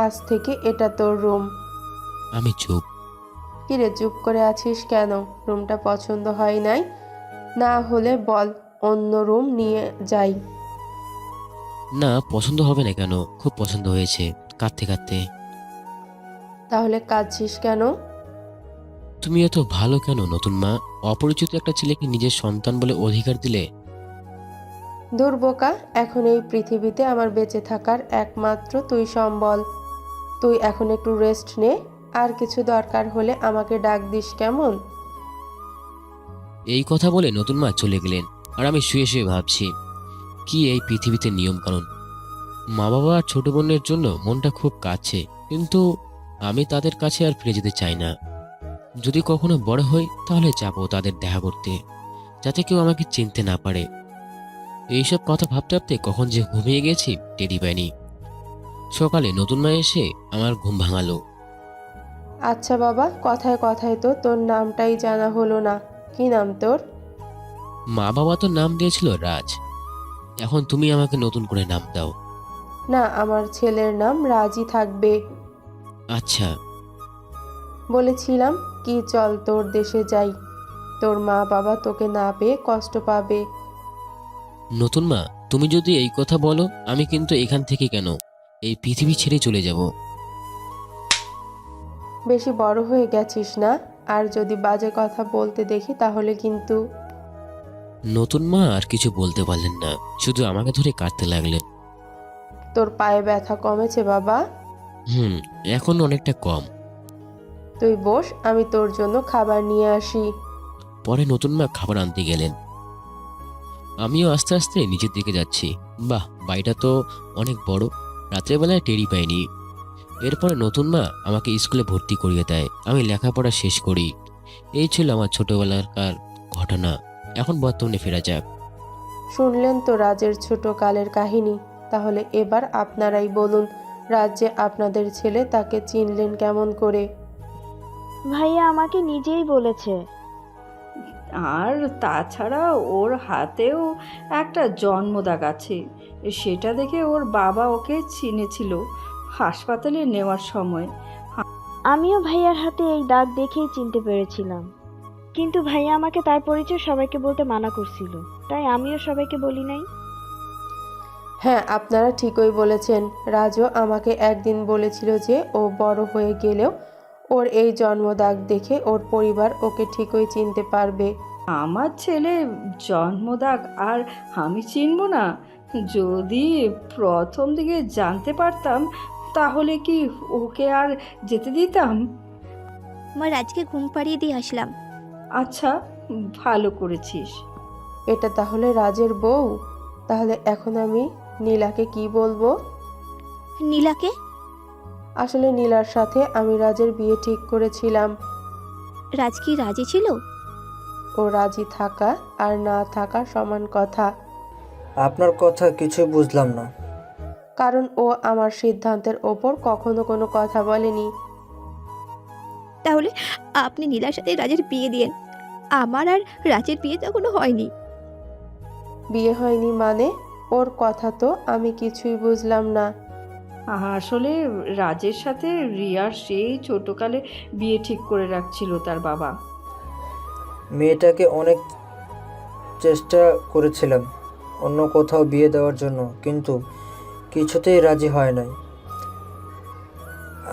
আজ থেকে এটা তোর রুম। আমি চুপ। কিরে চুপ করে আছিস কেন? রুমটা পছন্দ হয় নাই? না হলে বল, অন্য রুম নিয়ে যাই। না, পছন্দ হবে না কেন, খুব পছন্দ হয়েছে, কাঁদতে কাঁদতে। তাহলে কাঁদছিস কেন? তুমি এত ভালো কেন নতুন মা? অপরিচিত একটা ছেলেকে নিজের সন্তান বলে অধিকার দিলে। দূর বোকা, এখন এই পৃথিবীতে আমার বেঁচে থাকার একমাত্র তুই সম্বল। তুই এখন একটু রেস্ট নে, আর কিছু দরকার হলে আমাকে ডাক দিস কেমন? এই কথা বলে নতুন মা চলে গেলেন। আর আমি শুয়ে শুয়ে ভাবছি, কি এই পৃথিবীতে নিয়ম কানুন। মা বাবা আর ছোট বোনের জন্য মনটা খুব কাছে, কিন্তু আমি তাদের কাছে আর ফিরে যেতে চাই না। যদি কখনো বড় হই তাহলে যাবো তাদের দেখা করতে, যাতে কেউ আমাকে চিনতে না পারে। এইসব কথা ভাবতে ভাবতে কখন যে ঘুমিয়ে গেছি টেরি পাইনি। সকালে নতুন মা এসে আমার ঘুম ভাঙালো। আচ্ছা বাবা, কথায় কথায় তো তোর নামটাই জানা হলো না। কি নাম তোর? মা বাবা তো নাম দিয়েছিল রাজ, এখন তুমি আমাকে নতুন করে নাম দাও। না, আমার ছেলের নাম রাজি থাকবে। আচ্ছা। বলেছিলাম কি, চল তোর দেশে যাই। তোর মা বাবা তোকে না পেয়ে কষ্ট পাবে। নতুন মা, তুমি যদি এই কথা বলো, আমি কিন্তু এখান থেকে কেন, এই পৃথিবী ছেড়ে চলে যাব। বেশি বড় হয়ে গেছিস না? আর যদি বাজে কথা বলতে দেখি তাহলে কিন্তু। নতুন মা আর কিছু বলতে পারলেন না, শুধু আমাকে ধরে কাঁদতে লাগলেন। তোর পায়ে ব্যথা কমেছে বাবা? এখন অনেকটা কম। তুই বস, আমি তোর জন্য খাবার নিয়ে আসি। পরে নতুন মা খাবার আনতে গেলেন। আমিও আস্তে আস্তে নিচের দিকে যাচ্ছি। বাহ, বাড়িটা তো অনেক বড়। রাত্রেবেলায় টেরি পাইনি। এরপরে নতুন মা আমাকে স্কুলে ভর্তি করিয়ে দেয়। আমি লেখাপড়া শেষ করি। এই ছিল আমার ছোটবেলাকার ঘটনা। এখন বর্তমানে ফেরা যাক। শুনলেন তো রাজের ছোট কালের কাহিনী। তাহলে এবার আপনারাই বলুন, রাজ যে আপনাদের ছেলে, তাকে চিনলেন কেমন করে? ভাইয়া আমাকে নিজেই বলেছে। আর তাছাড়া ওর হাতেও একটা জন্মদাগ আছে, সেটা দেখে ওর বাবা ওকে চিনেছিল হাসপাতালে নেওয়ার সময়। আমিও ভাইয়ার হাতে এই দাগ দেখেই চিনতে পেরেছিলাম, কিন্তু ভাইয়া আমাকে তার পরিচয় সবাইকে বলতে মানা করছিল, তাই আমিও সবাইকে বলি নাই। হ্যাঁ, আপনারা ঠিকই বলেছেন। রাজও আমাকে একদিন বলেছিল যে ও বড় হয়ে গেলেও ওর এই জন্মদাগ দেখে ওর পরিবার ওকে ঠিকই চিনতে পারবে। আমার ছেলে জন্মদাগ আর আমি চিনব না? যদি প্রথম দিকে জানতে পারতাম তাহলে কি ওকে আর যেতে দিতাম? মা, রাজকে ঘুম পাড়িয়ে দিয়ে আসলাম। আচ্ছা, ভালো করেছিস। এটা তাহলে রাজের বউ? তাহলে এখন আমি নীলাকে কি বলবো? নীলাকে? আসলে নীলার সাথে আমি রাজের বিয়ে ঠিক করেছিলাম। রাজ কি রাজি ছিল? ও রাজি থাকা আর না থাকা সমান কথা। আপনার কথা কিছু বুঝলাম না। কারণ ও আমার সিদ্ধান্তের ওপর কখনো কোনো কথা বলেনি। তাহলে আপনি নীলার সাথে রাজের বিয়ে দিয়েন। আমার আর রাজের বিয়ে তখনও হয়নি। বিয়ে হয়নি মানে? ওর কথা তো আমি কিছুই বুঝলাম না। আসলে রাজের সাথে রিয়ার সেই ছোটকালে বিয়ে ঠিক করে রাখছিল তার বাবা। মেয়েটাকে অনেক চেষ্টা করেছিলাম অন্য কোথাও বিয়ে দেওয়ার জন্য, কিন্তু কিছুতেই রাজি হয় নাই।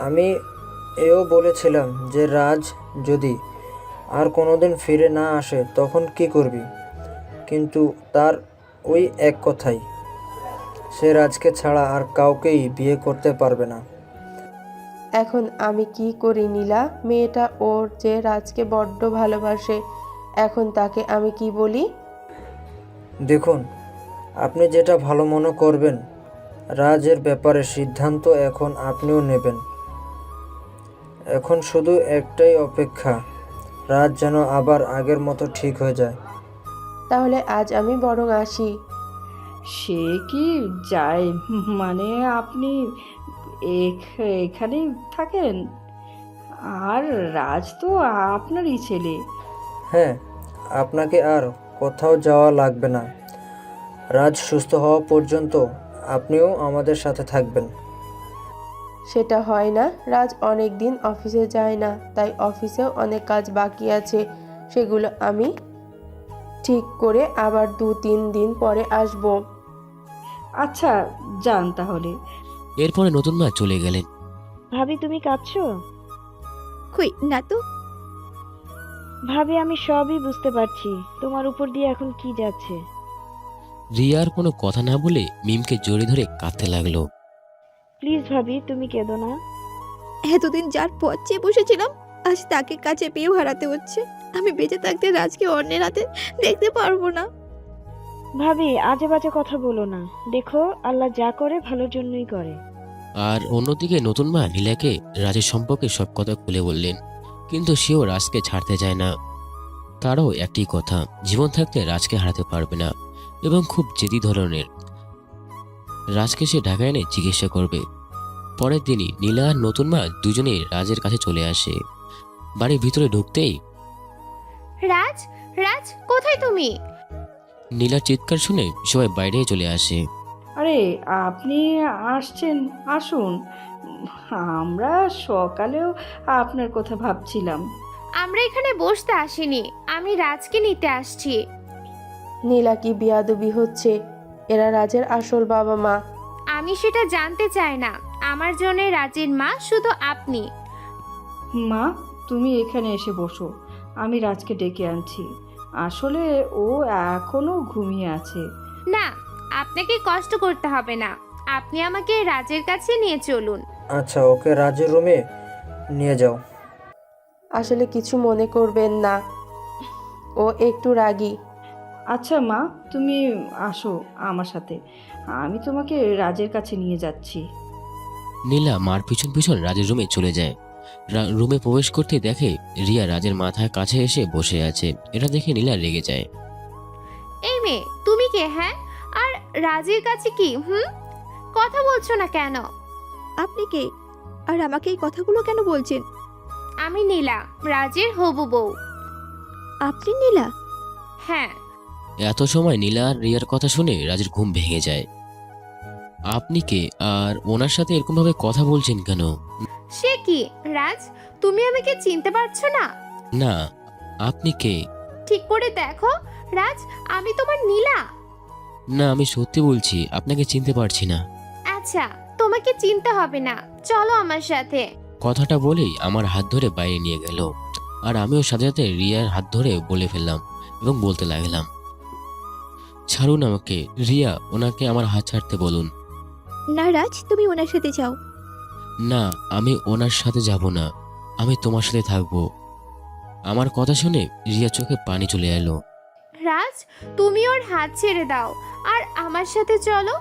আমি এও বলেছিলাম যে রাজ যদি আর কোনোদিন ফিরে না আসে তখন কি করবি, কিন্তু তার ওই এক কথাই, সে রাজকে ছাড়া আর কাউকেই বিয়ে করতে পারবে না। এখন আমি কি করি নীলা? মেয়েটা ওর যে রাজকে বড্ড ভালোবাসে, এখন তাকে আমি কি বলি? দেখুন, আপনি যেটা ভালো মনে করবেন। রাজের ব্যাপারে সিদ্ধান্ত এখন আপনিও নেবেন। এখন শুধু একটাই অপেক্ষা, রাজ যেন আবার আগের মতো ঠিক হয়ে যায়। তাহলে আজ আমি বরং আসি। সে কি যায়, মানে আপনি এখানেই থাকেন? আর রাজ তো আপনারই ছেলে। হ্যাঁ, আপনাকে আর কোথাও যাওয়া লাগবে না। রাজ সুস্থ হওয়া পর্যন্ত আপনিও আমাদের সাথে থাকবেন। সেটা হয় না। রাজ অনেক দিন অফিসে যায় না, তাই অফিসেও অনেক কাজ বাকি আছে। সেগুলো আমি ঠিক করে আবার 2-3 দিন পরে আসব। আচ্ছা, যান তাহলে। এরপরে নতুন মা চলে গেলেন। ভাবি তুমি কাঁদছো? কই না তো। ভাবি আমি সবই বুঝতে পারছি, তোমার উপর দিয়ে এখন কি যাচ্ছে। রিয়ার কোনো কথা না বলে মিমকে জড়িয়ে ধরে কাঁদতে লাগলো। প্লিজ ভাবি তুমি কেঁদো না। এতদিন যার পথ চেয়ে বসেছিলাম, আজ তাকে কাছে পেয়েও হারাতে হচ্ছে। আমি বেঁচে থাকতে রাজকে অন্যের হাতে দেখতে পারবো না। ভাবি, আজে বাজে কথা বলো না। দেখো, আল্লাহ যা করে ভালোর জন্যই করে। আর অন্যদিকে নতুন মা নীলাকে রাজের সম্পর্কে সব কথা খুলে বললেন, কিন্তু সেও রাজকে ছাড়তে চায় না। তারও একটি কথা, জীবন থাকতে রাজকে হারাতে পারবে না এবং খুব জেদি ধরনের। রাজকে সে ঢাকায় এনে চিকিৎসা করবে। পরের দিনই নীলা আর নতুন মা দুজনেই রাজের কাছে চলে আসে। বাড়ির ভিতরে ঢুকতেই রাজ, রাজ কোথায় তুমি? নীলার চিৎকার শুনে সবাই বাইরে চলে আসে। আরে, আপনি আসছেন, আসুন। আমরা সকালেও আপনার কথা ভাবছিলাম। আমরা এখানে বসতে আসিনি, আমি রাজকে নিতে আসছি। নীলা কি বিয়াদবি হচ্ছে? এরা রাজের আসল বাবা মা। আমি সেটা জানতে চাই না, আমার জন্য রাজের মা শুধু আপনি। মা, তুমি এখানে এসে বসো, আমি রাজকে ডেকে আনছি। আসলে ও এখনো ঘুমিয়ে আছে। না, আপনাকে কষ্ট করতে হবে না, আপনি আমাকে রাজের কাছে নিয়ে চলুন। আচ্ছা, ওকে রাজের রুমে নিয়ে যাও। আসলে কিছু মনে করবেন না, ও একটু রাগী। আচ্ছা মা, তুমি আসো আমার সাথে, আমি তোমাকে রাজের কাছে নিয়ে যাচ্ছি। নীলা মার পিছন পিছন রাজের রুমে চলে যায়। রুমে প্রবেশ করতে দেখে রিয়া রাজের মাথার কাছে এসে বসে আছে। এটা দেখে নীলা রেগে যায়। এই মেয়ে, তুমি কে? হ্যাঁ, আর রাজের কাছে কি? কথা বলছো না কেন? আপনি কে? আর আমাকে এই কথাগুলো কেন বলছেন? আমি নীলা, রাজের হবু বউ। আপনি নীলা? হ্যাঁ। এত সময় নীলা আর রিয়ার কথা শুনে রাজের ঘুম ভেঙে যায়। আপনি কে? আর ওনার সাথে এরকম ভাবে কথা বলছেন কেন? সে কি রাজ, তুমি আমাকে চিনতে পারছো না? না, আপনি কে? ঠিক করে দেখো রাজ, আমি তোমার নীলা। না, আমি সত্যি বলছি, আপনাকে চিনতে পারছি না। আচ্ছা, তোমাকে চিনতে হবে না, চলো আমার সাথে। কথাটা বলেই আমার হাত ধরে বাইরে নিয়ে গেল, আর আমিও সাথে সাথে রিয়ার হাত ধরে বলে ফেললাম এবং বলতে লাগলাম, ছাড়ুন আমাকে। রিয়া, ওনাকে আমার হাত ছাড়তে বলুন। না রাজ, তুমি ওনার সাথে যাও। না, আমি ওনার সাথে যাব না, আমি তোমার সাথে থাকবো। আমার কথা শুনে রিয়া চোখে পানি চলে এলো। রাজ, তুমি ওর হাত ছেড়ে দাও আর আমার সাথে চলো।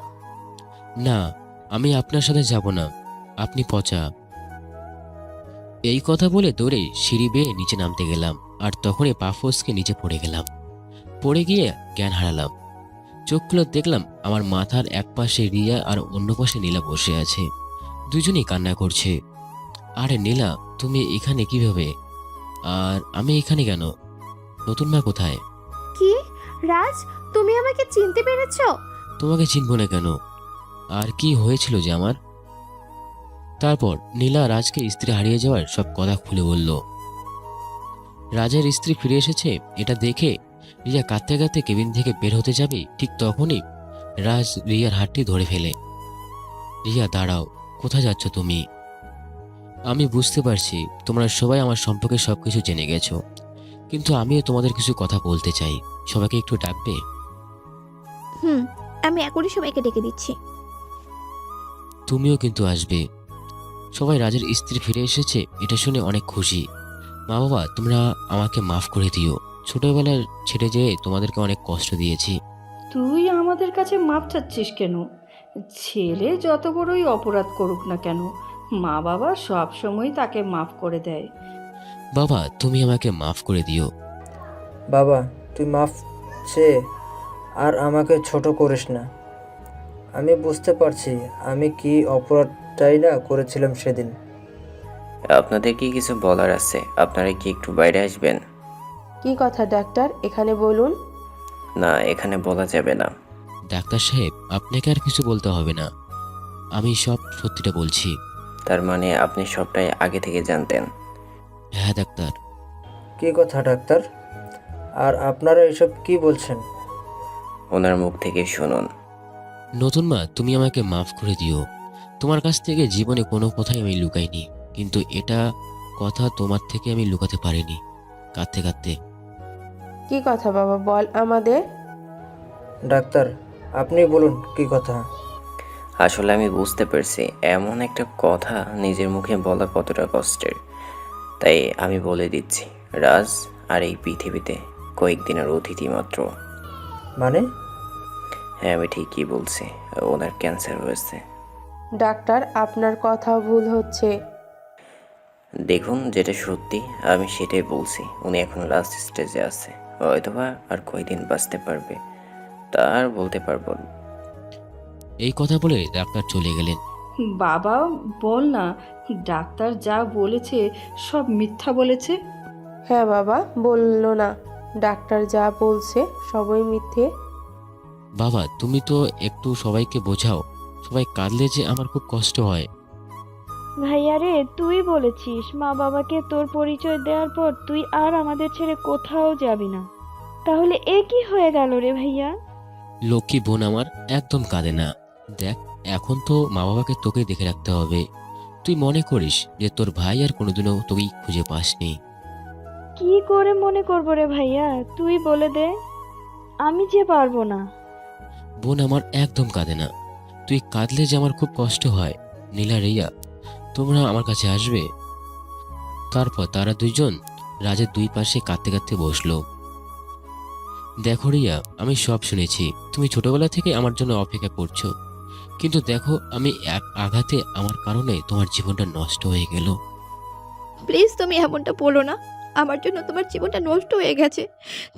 না, আমি আপনার সাথে যাব না, আপনি পচা। এই কথা বলে দৌড়ে সিঁড়ি বেয়ে নিচে নামতে গেলাম, আর তখনই পা ফসকে নিচে পড়ে গেলাম। পড়ে গিয়ে জ্ঞান হারালাম। চোখ খুলে দেখলাম আমার মাথার এক পাশে রিয়া আর অন্য পাশে নীলা বসে আছে। দুজনেই কান্না করছে। আরে নীলা, তুমি এখানে কিভাবে? আর আমি এখানে কেন? নতুন মা কোথায়? কি রাজ, তুমি আমাকে চিনতে পেরেছো? তোমাকে চিনব না কেন? আর কি হয়েছিল যে আমার? তারপর নীলা রাজকে স্ত্রী হারিয়ে যাওয়ার সব কথা খুলে বলল। রাজের স্ত্রী ফিরে এসেছে এটা দেখে রিয়া কাঁদতে কাঁদতে কেবিন থেকে বের হতে যাবে, ঠিক তখনই রাজ রিয়ার হাতটি ধরে ফেলে। রিয়া, দাঁড়াও, কোথায় যাচ্ছ তুমি? আমি বুঝতে পারছি তোমরা সবাই আমার সম্পর্কে সবকিছু জেনে গেছো, কিন্তু আমিও তোমাদের কিছু কথা বলতে চাই। সবাইকে একটু ডাকবে? আমি এখনই সবাইকে ডেকে দিচ্ছি। তুমিও কিন্তু আসবে। সবাই রাজের স্ত্রী ফিরে এসেছে এটা শুনে অনেক খুশি। মা বাবা, তোমরা আমাকে মাফ করে দিও। ছোটবেলার ছেড়ে যেয়ে তোমাদেরকে অনেক কষ্ট দিয়েছি। তুই আমাদের কাছে মাপ চাচ্ছিস কেন? ছেলে যত বড়ই অপরাধ করুক না কেন, মা বাবা সব সময় তাকে মাফ করে দেয়। বাবা, তুমি আমাকে মাফ করে দিও। বাবা, তুই মাফ চেয়ে আর আমাকে ছোট করিস না। আমি বুঝতে পারছি আমি কি অপরাধটাই না করেছিলাম সেদিন। আপনাদের কি কিছু বলার আছে? আপনারা কি একটু বাইরে আসবেন? কি কথা ডাক্তার, এখানে বলুন। না, এখানে বলা যাবে না। ডাক্তার সাহেব, আপনাকে আর কিছু বলতে হবে না, আমি সব সত্যিটা বলছি। তার মানে আপনি সবটাই আগে থেকে জানতেন? হ্যাঁ ডাক্তার। কি কথা ডাক্তার? আর আপনারা এসব কি বলছেন? ওনার মুখ থেকে শুনুন। নতুন মা, তুমি আমাকে মাফ করে দিও। তোমার কাছ থেকে জীবনে কোনো কথাই আমি লুকাইনি, কিন্তু এটা কথা তোমার থেকে আমি লুকাতে পারিনি। কাঁদতে কাঁদতে। কি কথা বাবা, বল আমাদের। ডাক্তার, আপনি বলুন কি কথা। আসলে আমি বুঝতে পারছি এমন একটা কথা নিজের মুখে বলা কতটা কষ্টের, তাই আমি বলে দিচ্ছি। রাজ, আর এই পৃথিবীতে কয়েকদিনের অতিথি মাত্র। মানে? হ্যাঁ, আমি ঠিকই বলছি, ওনার ক্যান্সার হয়েছে। ডাক্তার, আপনার কথা ভুল হচ্ছে। দেখুন, যেটা সত্যি আমি সেটাই বলছি। উনি এখন লাস্ট স্টেজে আছে, হয়তোবা আর কয়দিন বাঁচতে পারবে তা আর বলতে পারবো না। এই কথা বলে ডাক্তার চলে গেলেন। বাবা, বল না, ডাক্তার যা বলেছে সব মিথ্যা বলেছে। হ্যাঁ বাবা, বললো না ডাক্তার যা বলছে সবই মিথ্যে। বাবা, তুমি তো একটু সবাইকে বোঝাও, সবাই কাঁদলে যে আমার খুব কষ্ট হয়। ভাইয়া রে, তুই বলেছিস মা বাবাকে তোর পরিচয় দেওয়ার পর তুই আর আমাদের ছেড়ে কোথাও যাবি না। তাহলে এ কি হয়ে গেল রে ভাইয়া? লক্ষ্মী বোন আমার একদম কাঁদে না। দেখ, এখন তো মা বাবাকে তোকে দেখে রাখতে হবে। তুই মনে করিস যে তোর ভাই আর কোনোদিনও তোকে খুঁজে পাসনি। কি করে মনে করবো রে ভাইয়া, তুই বলে দে। আমি যে পারবো না। বোন আমার একদম কাঁদে না। তুই কাঁদলে যে আমার খুব কষ্ট হয়। নীলা, রিয়া, তোমরা আমার কাছে আসবে? তারপর তারা দুইজন রাজের দুই পাশে কাঁদতে কাঁদতে বসলো। দেখো রিয়া, আমি সব শুনেছি। তুমি ছোটবেলা থেকে আমার জন্য অপেক্ষা করছো, কিন্তু দেখো আমি এক আঘাতে আমার কারণে তোমার জীবনটা নষ্ট হয়ে গেল। প্লিজ তুমি এমনটা বলো না। আমার জন্য তোমার জীবনটা নষ্ট হয়ে গেছে।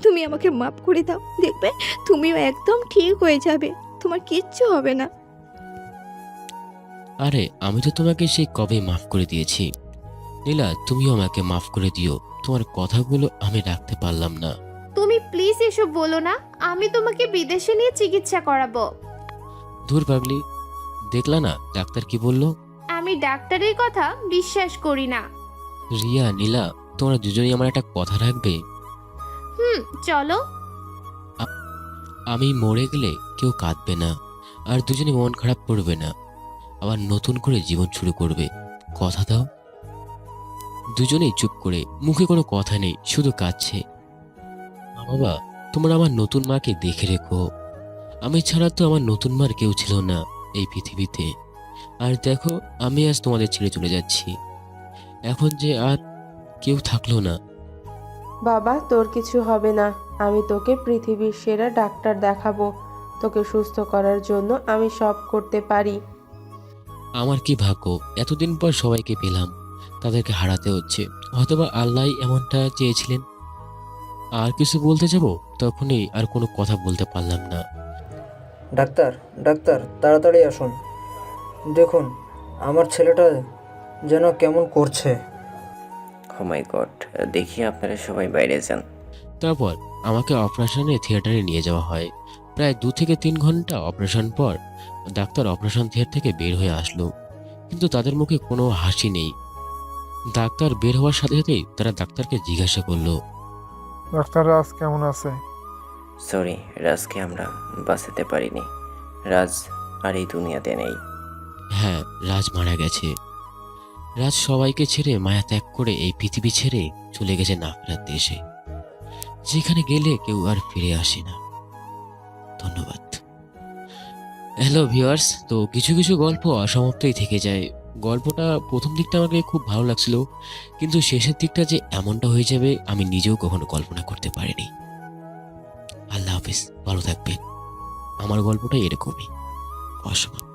তুমি আমাকে মাফ করে দাও, দেখবে তুমিও একদম ঠিক হয়ে যাবে, তোমার কিচ্ছু হবে না। আরে, আমি তো তোমাকে সেই কবে মাফ করে দিয়েছি। নীলা, তুমিও আমাকে মাফ করে দিও। তোমার কথাগুলো আমি রাখতে পারলাম না। তুমি প্লিজ এসব বলো না। আমি তোমাকে বিদেশে নিয়ে চিকিৎসা করাবো। দূর পাগলি, দেখলা না ডাক্তার কি বলল? আমি ডাক্তারের কথা বিশ্বাস করি না। রিয়া, নীলা, তোমরা দুজনেই আমার একটা কথা রাখবে। চলো। আমি মরে গেলে কেউ কাঁদবে না, আর দুজনে মন খারাপ করবে না, আবার নতুন করে জীবন শুরু করবে। কথা দাও? দুজনেই চুপ করে, মুখে কোনো কথা নেই, শুধু কাঁদছে। মা বাবা, তোমরা আমার নতুন মাকে দেখে রেখো। আমি ছাড়া তো আমার নতুন মার কেউ ছিল না এই পৃথিবীতে। আর দেখো, আমি আজ তোমাদের ছেড়ে চলে যাচ্ছি। এখন যে আর কেউ থাকলো না। বাবা, তোর কিছু হবে না। আমি তোকে পৃথিবীর সেরা ডাক্তার দেখাবো। তোকে সুস্থ করার জন্য আমি সব করতে পারি। আমার কি ভাগ্য, এতদিন পর সবাইকে পেলাম। তাদেরকে হারাতে হচ্ছে, হয়তোবা আল্লাহ এমনটা চেয়েছিলেন। আর কিছু বলতে যাব, তখনই আর কোনো কথা বলতে পারলাম না। ডাক্তার, ডাক্তার, তাড়াতাড়ি আসুন। দেখুন আমার ছেলেটা যেন কেমন করছে। ও মাই গড, দেখি আপনারা সবাই বাইরে যান। তারপর আমাকে অপারেশনে থিয়েটারে নিয়ে যাওয়া হয়। প্রায় 2 থেকে 3 ঘন্টা অপারেশন পর ডাক্তার অপারেশন থিয়েটার থেকে বের হয়ে আসলো, কিন্তু তাদের মুখে কোনো হাসি নেই। ডাক্তার বের হওয়ার সাথে সাথেই তারা ডাক্তারকে জিজ্ঞাসা করলো, ডাক্তার রাজ কেমন আছে? সরি, রাজকে আমরা বাঁচাতে পারিনি। রাজ আর এই দুনিয়াতে নেই। হ্যাঁ, রাজ মারা গেছে। রাজ সবাইকে ছেড়ে, মায়া ত্যাগ করে এই পৃথিবী ছেড়ে চলে গেছে না ফেরার দেশে, যেখানে গেলে কেউ আর ফিরে আসে না। ধন্যবাদ। হ্যালো ভিউয়ার্স, তো কিছু কিছু গল্প অসমাপ্তই থেকে যায়। গল্পটা প্রথম দিকটা আমাকে খুব ভালো লাগছিল, কিন্তু শেষের দিকটা যে এমনটা হয়ে যাবে আমি নিজেও কখনো কল্পনা করতে পারিনি। আল্লাহ হাফিজ, ভালো থাকবেন। আমার গল্পটা এরকমই অসমাপ্ত।